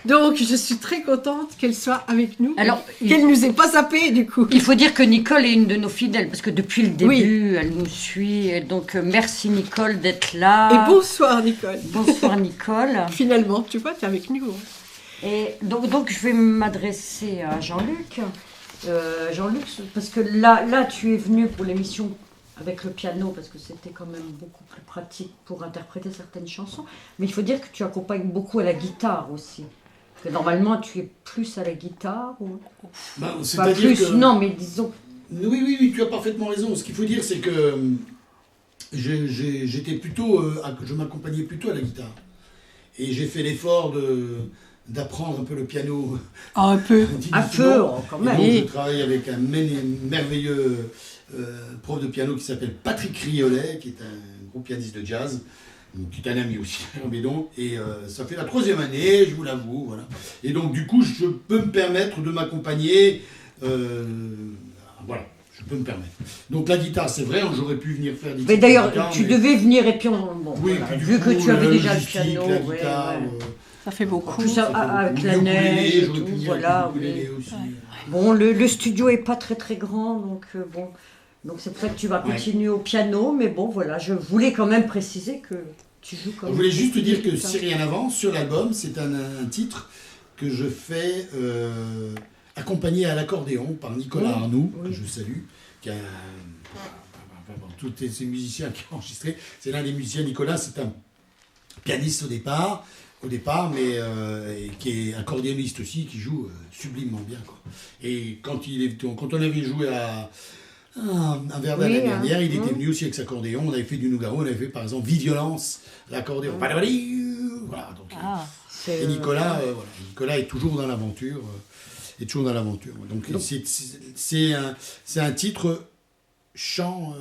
Donc je suis très contente qu'elle soit avec nous. Alors, qu'elle nous ait pas zappé du coup. Il faut dire que Nicole est une de nos fidèles, parce que depuis le début, Oui. elle nous suit. Et donc, merci Nicole d'être là. Et bonsoir Nicole. Bonsoir Nicole. Finalement, tu vois, tu es avec nous. Et donc, je vais m'adresser à Jean-Luc. Jean-Luc, parce que là, tu es venu pour l'émission avec le piano, parce que c'était quand même beaucoup plus pratique pour interpréter certaines chansons. Mais il faut dire que tu accompagnes beaucoup à la guitare aussi. Parce que normalement, tu es plus à la guitare ou... Bah, Pas c'est-à-dire plus, que... non, mais disons... Oui, tu as parfaitement raison. Ce qu'il faut dire, c'est que j'étais plutôt, je m'accompagnais plutôt à la guitare. Et j'ai fait l'effort d'apprendre un peu le piano. Ah, un peu. Un peu, quand même. Et donc, je travaille avec un merveilleux prof de piano qui s'appelle Patrick Riolet, qui est un gros pianiste de jazz, qui est un ami aussi. Et ça fait la 3e année, je vous l'avoue. Voilà. Et donc, du coup, je peux me permettre de m'accompagner. Voilà. Je peux me permettre. Donc la guitare, c'est vrai, j'aurais pu venir faire des Mais d'ailleurs, guitares, tu mais- devais venir et puis on... Bon, Oui, voilà, puis du vu coup, que tu avais la déjà le logistique, piano, la ouais, guitare, ouais. Ça fait beaucoup. Plus avec la le neige et j'aurais tout, pu venir voilà. avec le oui. ukulélé aussi. Bon, le studio est pas très très grand, donc bon. Donc c'est pour ça que tu vas Ouais. continuer au piano, mais bon, voilà, je voulais quand même préciser que tu joues comme... Je voulais juste te dire que Si rien n'avance, sur l'album, c'est un titre que je fais accompagné à l'accordéon par Nicolas Arnoux, Oui. que je salue, qui a enfin, bon, tous ces musiciens qui ont enregistré. C'est l'un des musiciens, Nicolas, c'est un pianiste au départ, mais et qui est accordéoniste aussi, qui joue sublimement bien, quoi. Et quand on avait joué à Verdun l'année dernière, il était venu aussi avec sa accordéon. On avait fait du Nougaro, on avait fait par exemple Viviolence, l'accordéon. Voilà, donc, et Nicolas, Nicolas est toujours dans l'aventure. Donc c'est un titre chant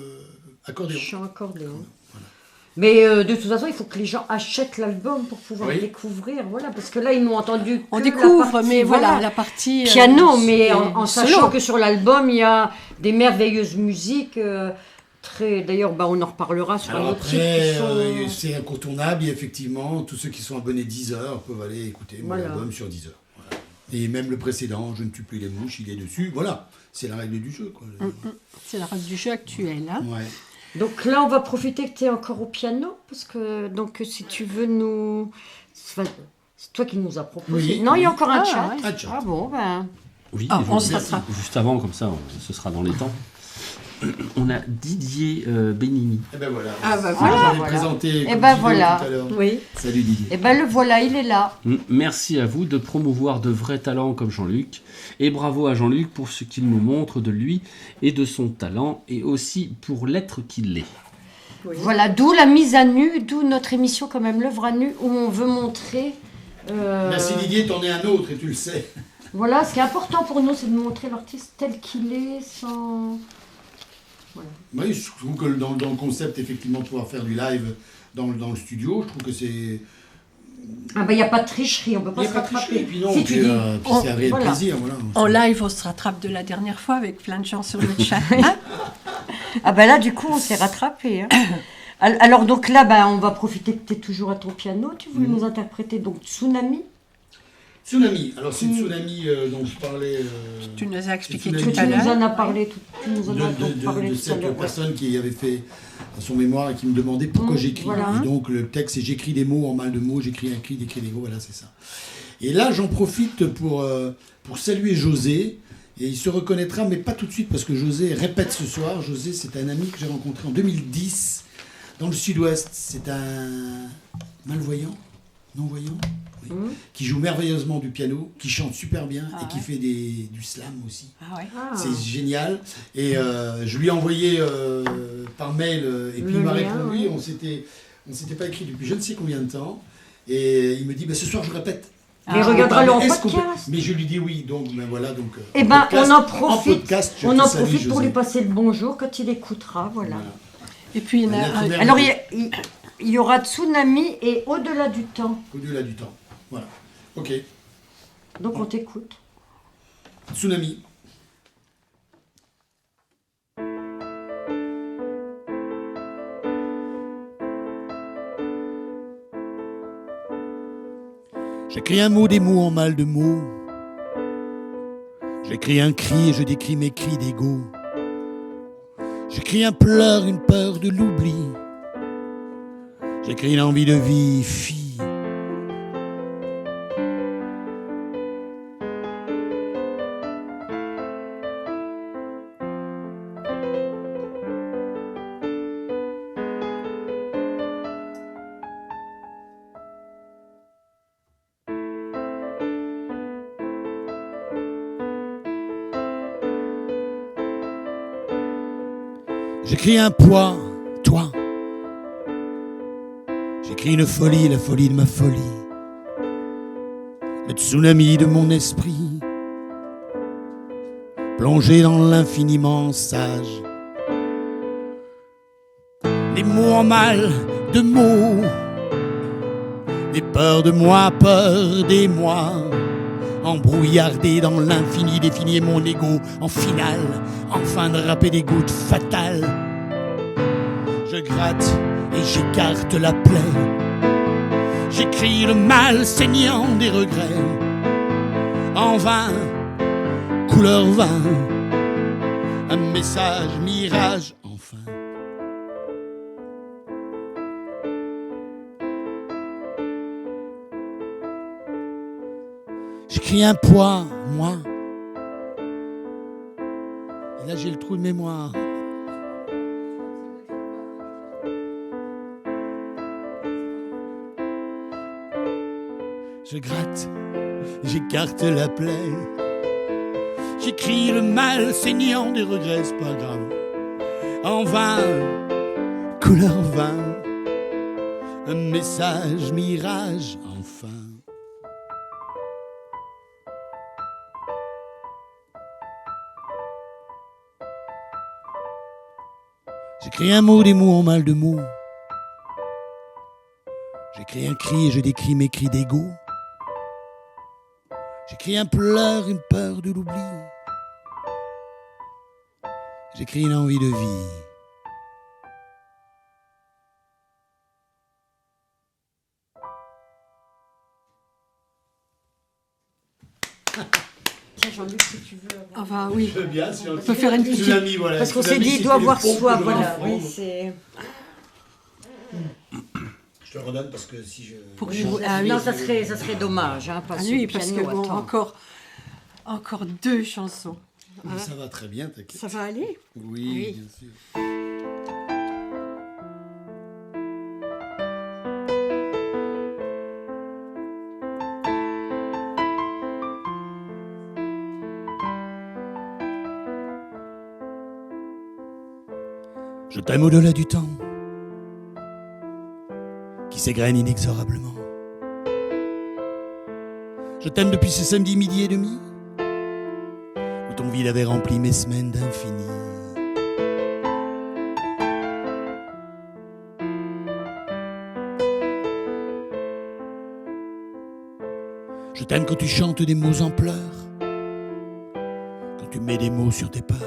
accordéon. Chant accordéon. Mais de toute façon, il faut que les gens achètent l'album pour pouvoir découvrir, voilà, parce que là, ils n'ont entendu On que découvre, la partie, mais voilà, la partie piano, mais en sachant solo. que sur l'album, il y a des merveilleuses musiques, d'ailleurs, on en reparlera sur Alors un autre titre après, qui sont... c'est incontournable, et effectivement, tous ceux qui sont abonnés Deezer peuvent aller écouter mon album sur Deezer. Voilà. Et même le précédent, Je ne tue plus les mouches, il est dessus. Voilà, c'est la règle du jeu, quoi. C'est la règle du jeu actuel. Hein. Ouais. Donc là, on va profiter que tu es encore au piano, parce que donc si tu veux nous... C'est toi qui nous as proposé. Oui, non, il y a encore un chat. Un chat. Ah bon, Oui, on se rattrape. Juste avant, comme ça, ce sera dans les temps. On a Didier Benini. Et ben voilà. Ah bah J'avais voilà. présenté Et comme ben vidéo voilà. tout à l'heure. Oui. Salut Didier. Et ben le voilà, il est là. Merci à vous de promouvoir de vrais talents comme Jean-Luc. Et bravo à Jean-Luc pour ce qu'il nous montre de lui et de son talent, et aussi pour l'être qu'il est. Oui. Voilà, d'où la mise à nu, d'où notre émission quand même, l'œuvre à nu, où on veut montrer... Merci Didier, t'en es un autre et tu le sais. Voilà, ce qui est important pour nous, c'est de montrer l'artiste tel qu'il est, sans... Voilà. Oui, je trouve que dans le concept, effectivement, de pouvoir faire du live dans le studio, je trouve que c'est... Ah ben, il n'y a pas de tricherie, on ne peut pas Il n'y a se pas de tricherie, rattraper. et puis non, Si tu puis, dis... puis c'est un réel voilà. plaisir. Voilà. En live, on se rattrape de la dernière fois avec plein de gens sur le chat. Hein. Ah ben là, du coup, on s'est rattrapé. Hein. Alors donc là, on va profiter que tu es toujours à ton piano. Tu voulais nous interpréter donc Tsunami. Tsunami. Alors c'est Tsunami dont je parlais. Tu nous as expliqué Tsunami. tout à Tu nous l'heure. en as parlé, tu nous en as parlé de tout à cette l'heure. personne qui avait fait son mémoire et qui me demandait pourquoi j'écris. voilà. Et donc le texte, c'est j'écris des mots en mal de mots, j'écris un cri, d'écrire des mots, voilà, c'est ça. Et là, j'en profite pour saluer José. Et il se reconnaîtra, mais pas tout de suite, parce que José répète ce soir. José, c'est un ami que j'ai rencontré en 2010 dans le sud-ouest. C'est un malvoyant, non-voyant, oui, qui joue merveilleusement du piano, qui chante super bien et qui fait du slam aussi. Ah ouais. C'est génial. Et je lui ai envoyé par mail, et puis Le il m'a lien, répondu. On s'était pas écrit depuis je ne sais combien de temps. Et il me dit, ce soir je répète. Mais regardera-le en Est-ce qu'on peut- podcast. Mais je lui dis oui, donc voilà. Donc, Eh ben, podcast- on en profite. podcast, je On te en salue, profite pour José. lui passer le bonjour quand il écoutera, voilà. Et puis, il y en a un- Alors, il y aura Tsunami et Au-delà du temps. Au-delà du temps. Voilà. Ok. Donc, on t'écoute. Tsunami. J'écris un mot, des mots en mal de mots. J'écris un cri et je décris mes cris d'ego. J'écris un pleur, une peur de l'oubli. J'écris l'envie de vie, fille. J'écris un poids, toi. J'écris une folie, la folie de ma folie. Le tsunami de mon esprit, plongé dans l'infiniment sage. Des mots en mal de mots, des peurs de moi, peur des mois. Embrouillardé dans l'infini, définir mon ego en finale, enfin de râper des gouttes fatales. Je gratte et j'écarte la plaie. J'écris le mal saignant des regrets. En vain, couleur vin, un message mirage enfin. J'écris un poids, moi. Et là j'ai le trou de mémoire. Je gratte, j'écarte la plaie. J'écris le mal saignant des regrets, c'est pas grave. En vain, couleur vin, un message, mirage, enfin. J'écris un mot, des mots en mal de mots. J'écris un cri et je décris mes cris d'ego. J'écris un pleur, une peur de l'oubli. J'écris une envie de vie. Tiens, Jean-Luc, si tu veux. Enfin, oui. Bien, si On peut faire une petite... Parce qu'on s'est dit, il doit avoir soif. Voilà, oui, c'est. Je te redonne parce que si je... Pour Oui, jouer. Ah, oui. non, ça serait dommage. Hein, pas Ah sur oui, le parce piano, que bon, attends. encore 2 chansons. Mais ça va très bien, t'inquiète. Ça va aller? Oui, Oui. bien sûr. Je t'aime au-delà du temps qui s'égrène inexorablement. Je t'aime depuis ce samedi midi et demi où ton vide avait rempli mes semaines d'infini. Je t'aime quand tu chantes des mots en pleurs, quand tu mets des mots sur tes peurs.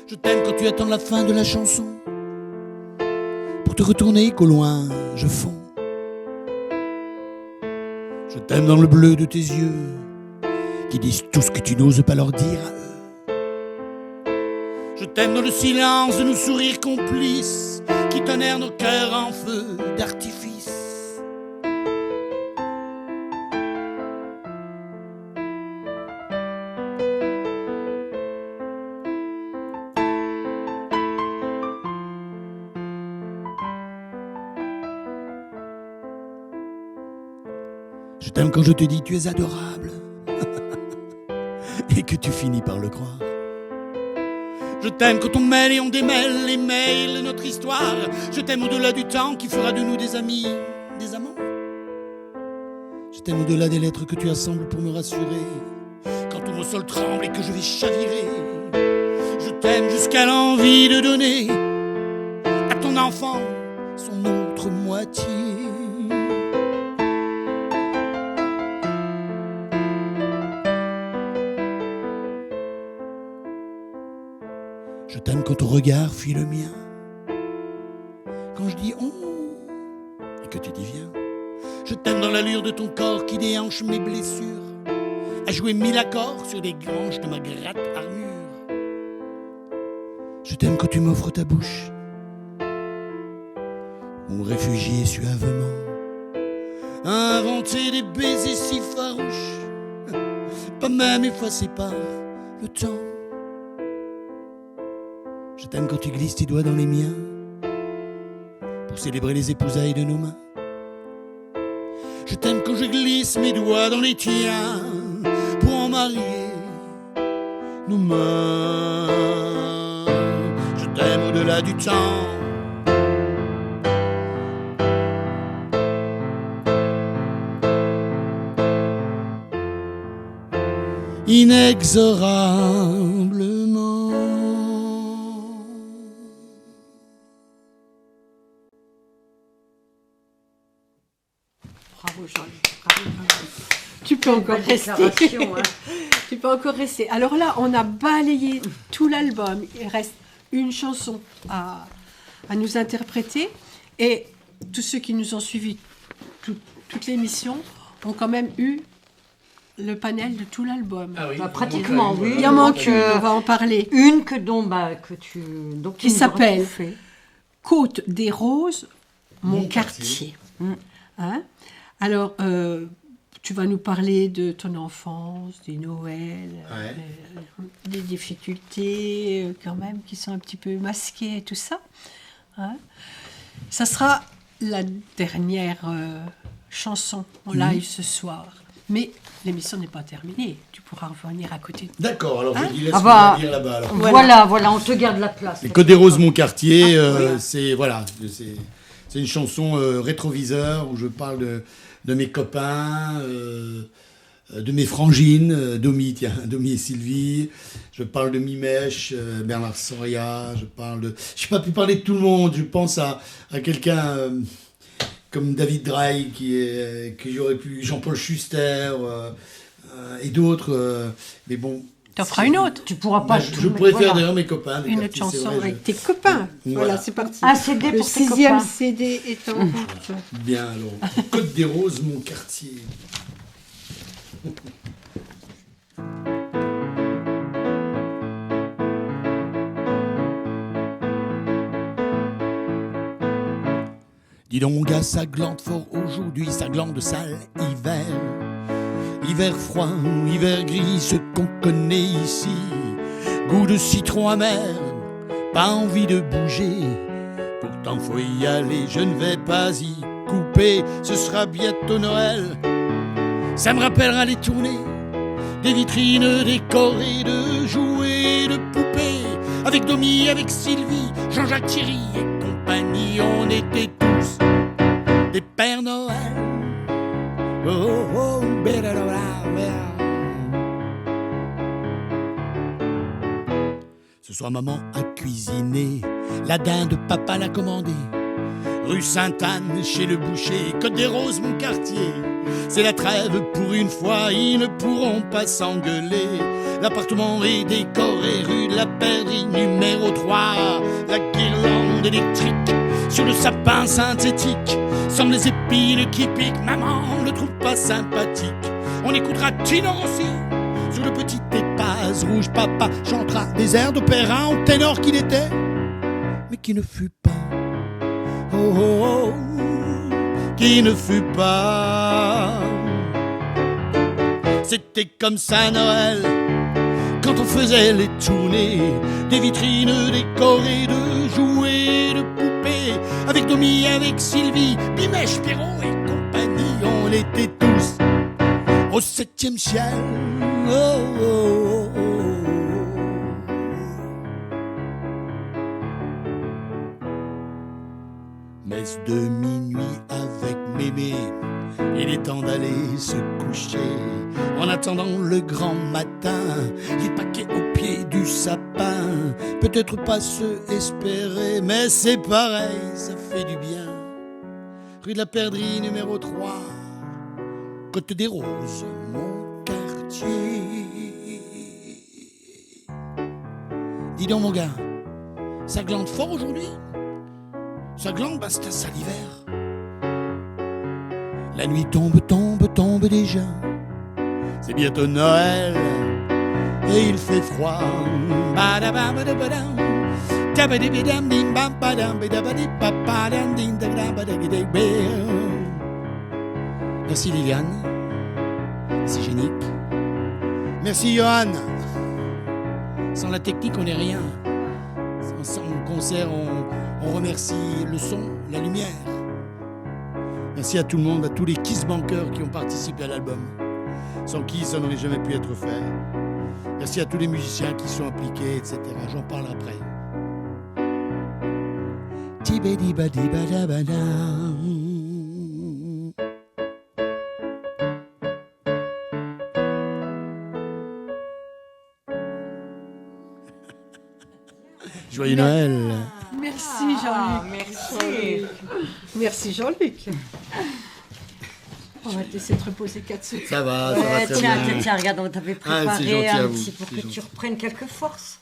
Je t'aime quand tu attends la fin de la chanson pour te retourner qu'au loin je fonds. Je t'aime dans le bleu de tes yeux qui disent tout ce que tu n'oses pas leur dire à eux. Je t'aime dans le silence de nos sourires complices qui tonnerrent nos cœurs en feu d'artifice. Je t'aime quand je te dis tu es adorable et que tu finis par le croire. Je t'aime quand on mêle et on démêle les mails de notre histoire. Je t'aime au-delà du temps qui fera de nous des amis, des amants. Je t'aime au-delà des lettres que tu assembles pour me rassurer quand tout mon sol tremble et que je vais chavirer. Je t'aime jusqu'à l'envie de donner à ton enfant son autre moitié. Je t'aime quand ton regard fuit le mien, quand je dis on et que tu dis viens. Je t'aime dans l'allure de ton corps qui déhanche mes blessures, à jouer 1000 accords sur les granges de ma gratte armure. Je t'aime quand tu m'offres ta bouche, mon réfugié suavement, inventer des baisers si farouches, pas même effacés par le temps. Je t'aime quand tu glisses tes doigts dans les miens pour célébrer les épousailles de nos mains. Je t'aime quand je glisse mes doigts dans les tiens pour en marier nos mains. Je t'aime au-delà du temps. Inexorablement. Bravo Jean-Luc, bravo. Tu peux encore Belle rester. déclaration, hein. Tu peux encore rester. Alors là, on a balayé tout l'album. Il reste une chanson à nous interpréter. Et tous ceux qui nous ont suivis toute l'émission ont quand même eu le panel de tout l'album. Ah oui, Bah, pratiquement, oui. Il en manque une, Donc, on va en parler. Une que tu donc Qui tu nous s'appelle auras tout fait. Côte des Roses, mon Mon quartier. Mm. Hein? Alors, tu vas nous parler de ton enfance, des Noëls, Ouais. des difficultés quand même qui sont un petit peu masquées et tout ça. Hein? Ça sera la dernière chanson en live ce soir. Mais l'émission n'est pas terminée. Tu pourras revenir à côté. D'accord, alors je dis laisse dire là-bas. Alors. Voilà, on te garde la place. Les Côtes des Roses, mon quartier, c'est une chanson rétroviseur où je parle de mes copains, de mes frangines, Domi et Sylvie. Je parle de Mimèche, Bernard Soria. Je n'ai pas pu parler de tout le monde. Je pense à quelqu'un comme David Drey, que j'aurais pu, Jean-Paul Schuster et d'autres. Mais bon. T'en feras une autre. Tu pourras pas. Je pourrais faire d'ailleurs mes copains. Une autre chanson avec tes copains. Voilà, c'est parti. Un CD Le pour tes 6e copains. CD est en route. Bien alors. Côte des Roses, mon quartier. Dis donc mon gars, ça glande fort aujourd'hui, ça glande sale hiver. Hiver froid, hiver gris, ce qu'on connaît ici. Goût de citron amer, pas envie de bouger. Pourtant faut y aller, je ne vais pas y couper. Ce sera bientôt Noël, ça me rappellera les tournées, des vitrines décorées de jouets, de poupées. Avec Domi, avec Sylvie, Jean-Jacques Thierry et compagnie, on était tous des Pères Noël. Oh, oh, ce soir maman a cuisiné, la dinde papa l'a commandée. Rue Sainte-Anne, chez le boucher, Côte des Roses, mon quartier. C'est la trêve pour une fois, ils ne pourront pas s'engueuler. L'appartement est décoré, rue de la Perdrix, numéro 3. La guirlande électrique sur le sapin synthétique semble les épines qui piquent. Maman ne trouve pas sympathique. On écoutera Tino Rossi sur le petit Épaz rouge. Papa chantera des airs d'opéra en ténor qu'il était, mais qui ne fut pas. Oh, oh, oh, qui ne fut pas. C'était comme ça Noël, quand on faisait les tournées, des vitrines décorées de jouets, de poupées. Avec Domi, avec Sylvie, Mimèche, Pierrot et compagnie, on était tous au 7e ciel. Oh, oh, oh, oh. Messe de minuit avec mémé, il est temps d'aller se coucher. En attendant le grand matin, les paquets au pied du sapin. Peut-être pas se espérer, mais c'est pareil, ça fait du bien. Rue de la Perdrix, numéro 3, Côte des Roses, mon quartier. Dis donc mon gars, ça glande fort aujourd'hui? Ça glande, bah c'est ça l'hiver. La nuit tombe déjà. C'est bientôt Noël et il fait froid. Merci Liliane. Merci Génique. Merci Johan. Sans la technique, on n'est rien. Sans le concert, on remercie le son, la lumière. Merci à tout le monde, à tous les Kissbankers qui ont participé à l'album, sans qui ça n'aurait jamais pu être fait. Merci à tous les musiciens qui sont impliqués, etc. J'en parle après. Joyeux Noël. Merci Jean-Luc. Merci. Merci Jean-Luc. On va te laisser te reposer 4 secondes. Ça va très tiens, bien. tiens, regarde, on t'avait Ah, c'est préparé gentil à un vous, petit pour c'est que gentil. tu reprennes quelques forces.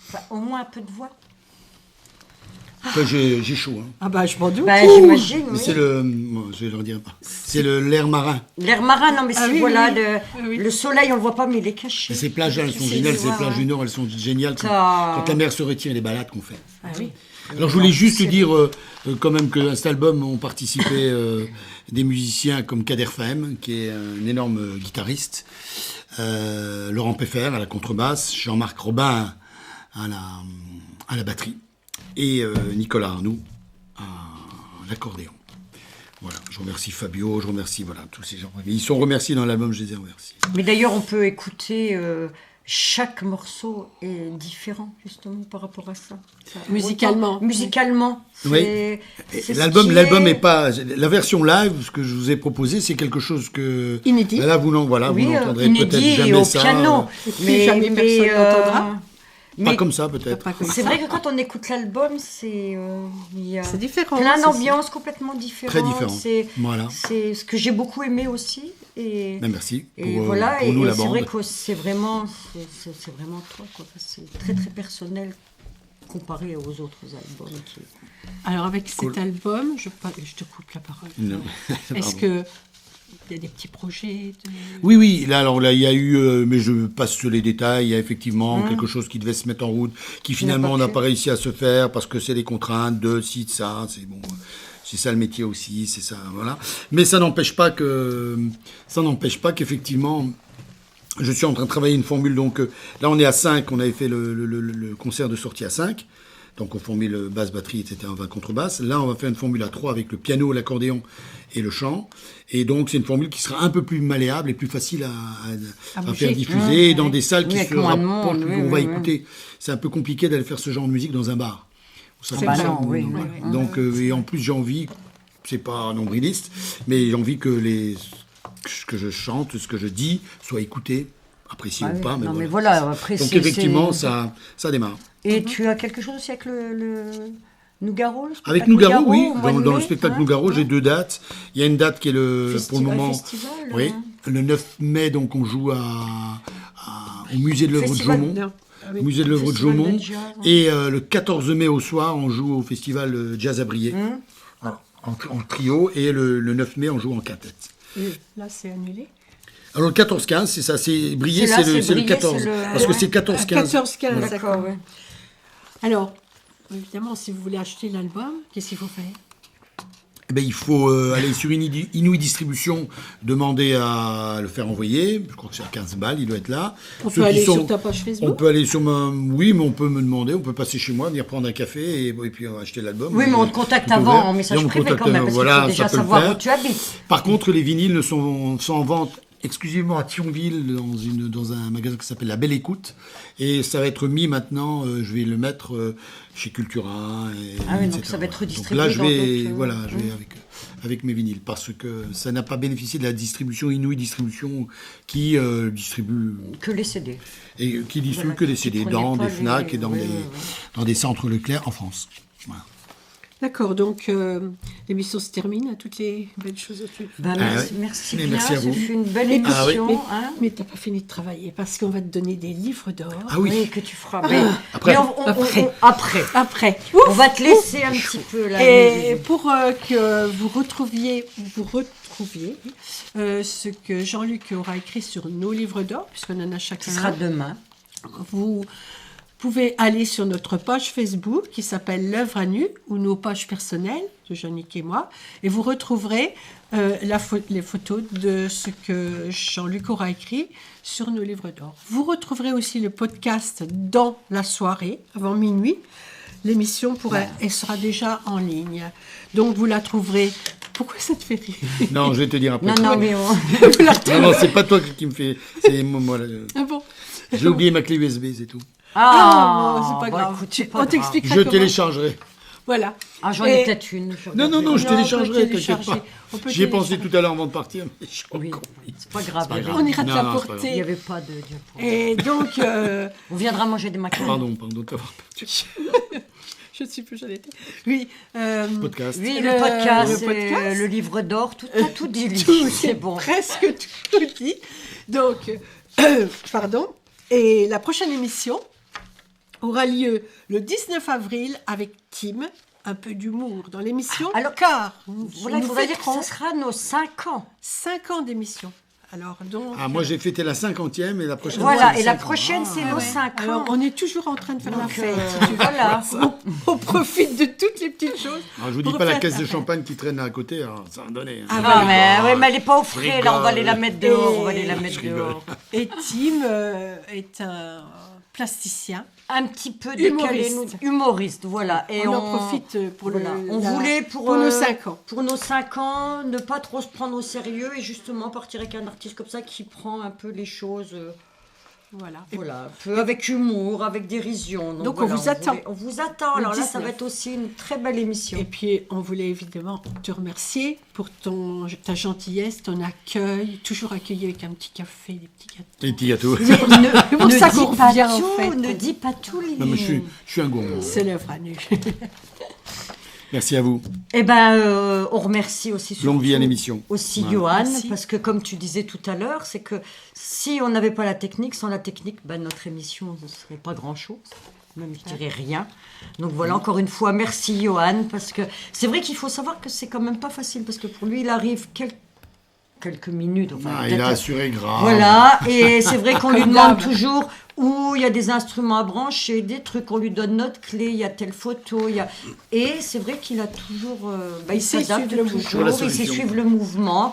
Enfin, au moins un peu de voix. Enfin, j'ai chaud. Hein. Ah bah je m'en doute. Bah, j'imagine, Mais oui. c'est le... bon, je vais leur dire pas. C'est l'air marin. L'air marin, non mais Ah c'est oui, voilà, oui, oui. le soleil, on le voit pas, mais il est caché. Et ces plages, elles sont C'est géniales. du Ces voir, plages ouais. du Nord, elles sont géniales quand, Ça- quand la mer se retire et les balades qu'on fait. Ah oui. Alors je voulais juste dire quand même qu'à cet album ont participé des musiciens comme Kader Fahem, qui est un énorme guitariste, Laurent Peffer à la contrebasse, Jean-Marc Robin à la batterie et Nicolas Arnoux à l'accordéon. Voilà, je remercie Fabio, je remercie tous ces gens. Ils sont remerciés dans l'album, je les ai remerciés. Mais d'ailleurs, on peut écouter... chaque morceau est différent, justement, par rapport à ça. Musicalement. Musicalement. Oui. L'album est pas... La version live, ce que je vous ai proposé, c'est quelque chose que... Inédit. Là, vous n'entendrez peut-être jamais au ça. piano. Mais jamais personne n'entendra. Pas comme ça, peut-être. C'est vrai que quand on écoute l'album, il y a différent. plein d'ambiances complètement différentes. Très différentes. C'est ce que j'ai beaucoup aimé aussi. Merci pour et nous, la c'est bande. vrai que c'est vraiment toi, quoi. C'est très très personnel comparé aux autres albums. Alors avec cet album, je te coupe la parole. Non. Est-ce que il y a des petits projets Oui. Là, il y a eu, mais je passe sur les détails. Il y a effectivement quelque chose qui devait se mettre en route, qui finalement n'a pas réussi à se faire parce que c'est des contraintes de ci, de ça. C'est bon. C'est ça le métier aussi, c'est ça, voilà. Mais ça n'empêche pas qu'effectivement, je suis en train de travailler une formule. Donc là, on est à 5, on avait fait le concert de sortie à 5. Donc en formule basse, batterie, etc., 20 contrebasse. Là, on va faire une formule à 3 avec le piano, l'accordéon et le chant. Et donc, c'est une formule qui sera un peu plus malléable et plus facile à faire diffuser dans des salles qui se rapprochent, on va écouter. C'est un peu compliqué d'aller faire ce genre de musique dans un bar. Donc, et en plus, j'ai envie, c'est pas nombriliste, mais j'ai envie que ce que je chante, ce que je dis, soit écouté, apprécié ou pas. Mais Donc, effectivement, ça démarre. Et tu as quelque chose aussi avec le Nougaro? Avec Nougaro, oui. Dans le spectacle Nougaro, j'ai 2 dates. Il y a une date qui est pour le moment. Oui, le 9 mai, donc on joue au musée de l'œuvre de Jaumont. Musée de l'œuvre de Jaumont. Et le 14 mai au soir, on joue au festival Jazz à Briey. Voilà, en trio. Et le 9 mai, on joue en quintette. Là, c'est annulé. Alors le 14-15, c'est ça. Briey, c'est le 14. Parce que c'est 14-15. 14-15, d'accord. Ouais. Alors, évidemment, si vous voulez acheter l'album, qu'est-ce qu'il faut faire ? Il faut aller sur Inouï Distribution, demander à le faire envoyer. Je crois que c'est à 15 balles, il doit être là. On peut aller sur ta page Facebook ? On peut aller sur Oui, mais on peut me demander, on peut passer chez moi, venir prendre un café et puis acheter l'album. Oui, mais on te contacte avant en message privé quand même, parce qu'il faut déjà savoir où tu habites. Par contre, les vinyles sont en vente exclusivement à Thionville, dans un magasin qui s'appelle La Belle Écoute. Et ça va être mis maintenant, je vais le mettre chez Cultura. Donc ça va être redistribué. Donc là, je vais avec mes vinyles, parce que ça n'a pas bénéficié de la distribution Inouï Distribution qui distribue... Que les CD. Et qui distribue que les CD dans des FNAC et dans des centres Leclerc en France. Voilà. D'accord, donc l'émission se termine, à toutes les belles choses au-dessus. Merci bien, merci à vous. Ce fut une belle émission. Mais tu n'as pas fini de travailler, parce qu'on va te donner des livres d'or. Ah oui, que tu feras. Après. Après. On va te laisser un petit peu là. Et pour que vous retrouviez ce que Jean-Luc aura écrit sur nos livres d'or, puisqu'on en a chacun. Ce sera demain. Vous pouvez aller sur notre page Facebook qui s'appelle L'œuvre à nu, ou nos pages personnelles de Jean-Luc et moi, et vous retrouverez les photos de ce que Jean-Luc aura écrit sur nos livres d'or. Vous retrouverez aussi le podcast dans la soirée, avant minuit. L'émission elle sera déjà en ligne. Donc vous la trouverez. Pourquoi ça te fait rire ? Non, je vais te dire après. Non, mais non, c'est pas toi qui me fais. C'est moi. Ah bon ? J'ai oublié ma clé USB, c'est tout. C'est pas grave. On t'expliquera Je téléchargerai. Voilà. J'en ai peut-être une. Non, je téléchargerai, t'inquiète pas. J'y ai pensé tout à l'heure avant de partir, mais je oui, c'est pas grave. On ira te l'apporter. Il n'y avait pas de diapo. Et donc... On viendra manger des macarons. Pardon de t'avoir perdu. Je ne sais plus où j'en étais. Oui. Podcast. Oui, le podcast, le livre d'or, tout dit. C'est bon. Presque tout dit. Donc, pardon. Et la prochaine émission aura lieu le 19 avril avec Tim, un peu d'humour dans l'émission. Alors, car il faudrait dire que ce sera nos 5 ans. 5 ans d'émission. Alors, donc, moi j'ai fêté la 50e et la prochaine. Voilà, et la prochaine c'est nos 5 ans. Alors, on est toujours en train de faire la fête. Voilà. On profite de toutes les petites choses. Alors, je vous dis pas la caisse de champagne qui traîne à côté, alors ça va donner. Mais elle n'est pas au frais, là on va aller la mettre dehors. Et Tim est un plasticien un petit peu décalé. Humoriste, voilà. Et on en profite pour voulait pour nos 5 ans. Pour nos 5 ans, ne pas trop se prendre au sérieux et justement partir avec un artiste comme ça qui prend un peu les choses... Voilà, un peu avec humour, avec dérision. Donc voilà, on vous attend. On vous attend. Alors 19. Là, ça va être aussi une très belle émission. Et puis, on voulait évidemment te remercier pour ta gentillesse, ton accueil, toujours accueilli avec un petit café, des petits gâteaux. Des petits gâteaux. Ne dis pas tout, Lily. Non, mais je suis un gourmand. C'est l'œuvre à nu. Merci à vous. Eh ben, on remercie aussi longue vie à l'émission. Aussi Johan, parce que comme tu disais tout à l'heure, c'est que si on n'avait pas la technique, sans la technique, notre émission ne serait pas grand-chose, même je dirais rien. Donc voilà, encore une fois, merci Johan, parce que c'est vrai qu'il faut savoir que c'est quand même pas facile, parce que pour lui, il arrive quelques minutes. Enfin, il a assuré grave. Voilà, et c'est vrai qu'on lui demande toujours où il y a des instruments à brancher, des trucs, on lui donne notre clé, il y a telle photo, et c'est vrai qu'il a toujours, il s'adapte toujours, il sait suivre le mouvement.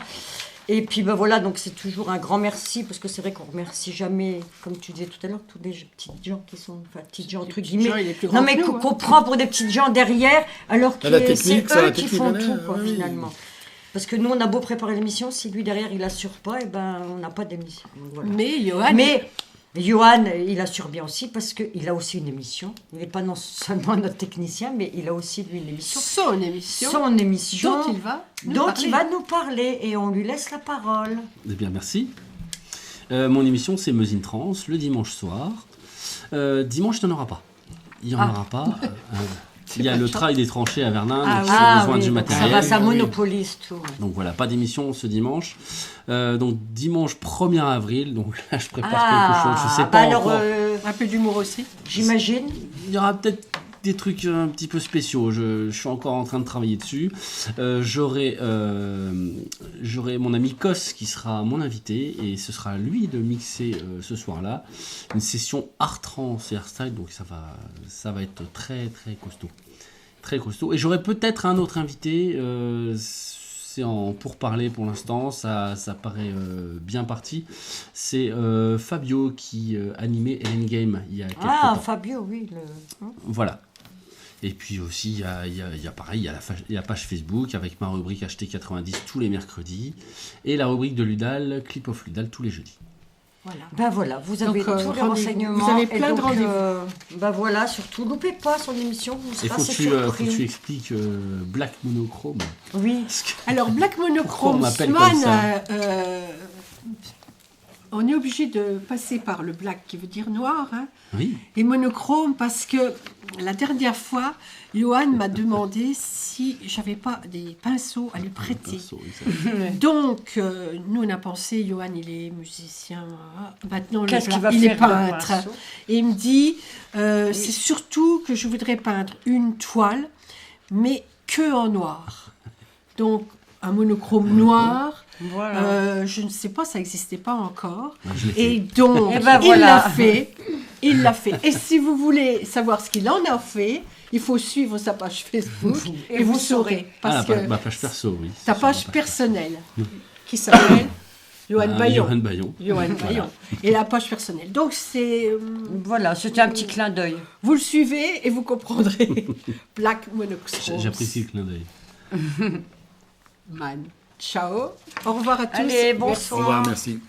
Et puis voilà, donc c'est toujours un grand merci, parce que c'est vrai qu'on ne remercie jamais, comme tu disais tout à l'heure, tous les petites gens qui sont, petites gens entre guillemets, non mais qu'on prend pour des petites gens derrière, alors que c'est eux qui font tout, finalement. Parce que nous, on a beau préparer l'émission, si lui derrière il assure pas, on n'a pas d'émission. Voilà. Mais Johan, il assure bien aussi parce qu'il a aussi une émission. Il n'est pas non seulement notre technicien, mais il a aussi lui une émission. Son émission. Dont il va nous parler. Et on lui laisse la parole. Eh bien, merci. Mon émission, c'est Meuse in Trans, le dimanche soir. Dimanche, il n'y en aura pas. Il n'y en aura pas. Il y a le trail des tranchées à Verdun, donc j'ai besoin du matériel. Ça monopolise tout. Donc voilà, pas d'émission ce dimanche. Donc dimanche 1er avril, donc là je prépare quelque chose, je sais pas encore. Un peu d'humour aussi, j'imagine. Il y aura peut-être des trucs un petit peu spéciaux, je suis encore en train de travailler dessus. J'aurai mon ami Kos qui sera mon invité et ce sera lui de mixer ce soir-là une session art trans et art style, donc ça va être très très costaud. Très costaud. Et j'aurai peut-être un autre invité, c'est en pourparlers pour l'instant, ça paraît bien parti. C'est Fabio qui animait Ellen Game il y a quelques temps. Ah, Fabio, oui. Voilà. Et puis aussi, il y a pareil, il y a la page Facebook avec ma rubrique HT90 tous les mercredis et la rubrique de Ludal, Clip of Ludal tous les jeudis. Voilà, vous avez tous les renseignements. Vous avez plein de rendez-vous. Voilà, surtout, loupez pas son émission, vous serez assez surpris. Il faut que tu expliques Black Monochrome. Oui. Alors, Black Monochrome, Swan, on est obligé de passer par le black qui veut dire noir, Oui. Et monochrome parce que la dernière fois, Johan m'a demandé si j'avais pas des pinceaux à lui prêter. Donc, nous on a pensé, Johan il est musicien, maintenant il est peintre. Et il me dit, c'est surtout que je voudrais peindre une toile, mais que en noir. Donc, un monochrome noir. Voilà. Je ne sais pas, ça n'existait pas encore. Et donc, il l'a fait. Et si vous voulez savoir ce qu'il en a fait, il faut suivre sa page Facebook et vous saurez. Parce que ma page perso, oui. Ta page personnelle, qui s'appelle Johan Bayon. Johan Bayon. Et la page personnelle. Donc, c'est... Voilà, c'était un petit clin d'œil. Vous le suivez et vous comprendrez. Black Monochrome. J'apprécie le clin d'œil. Man. Ciao. Au revoir à tous. Allez, bonsoir. Au revoir, merci.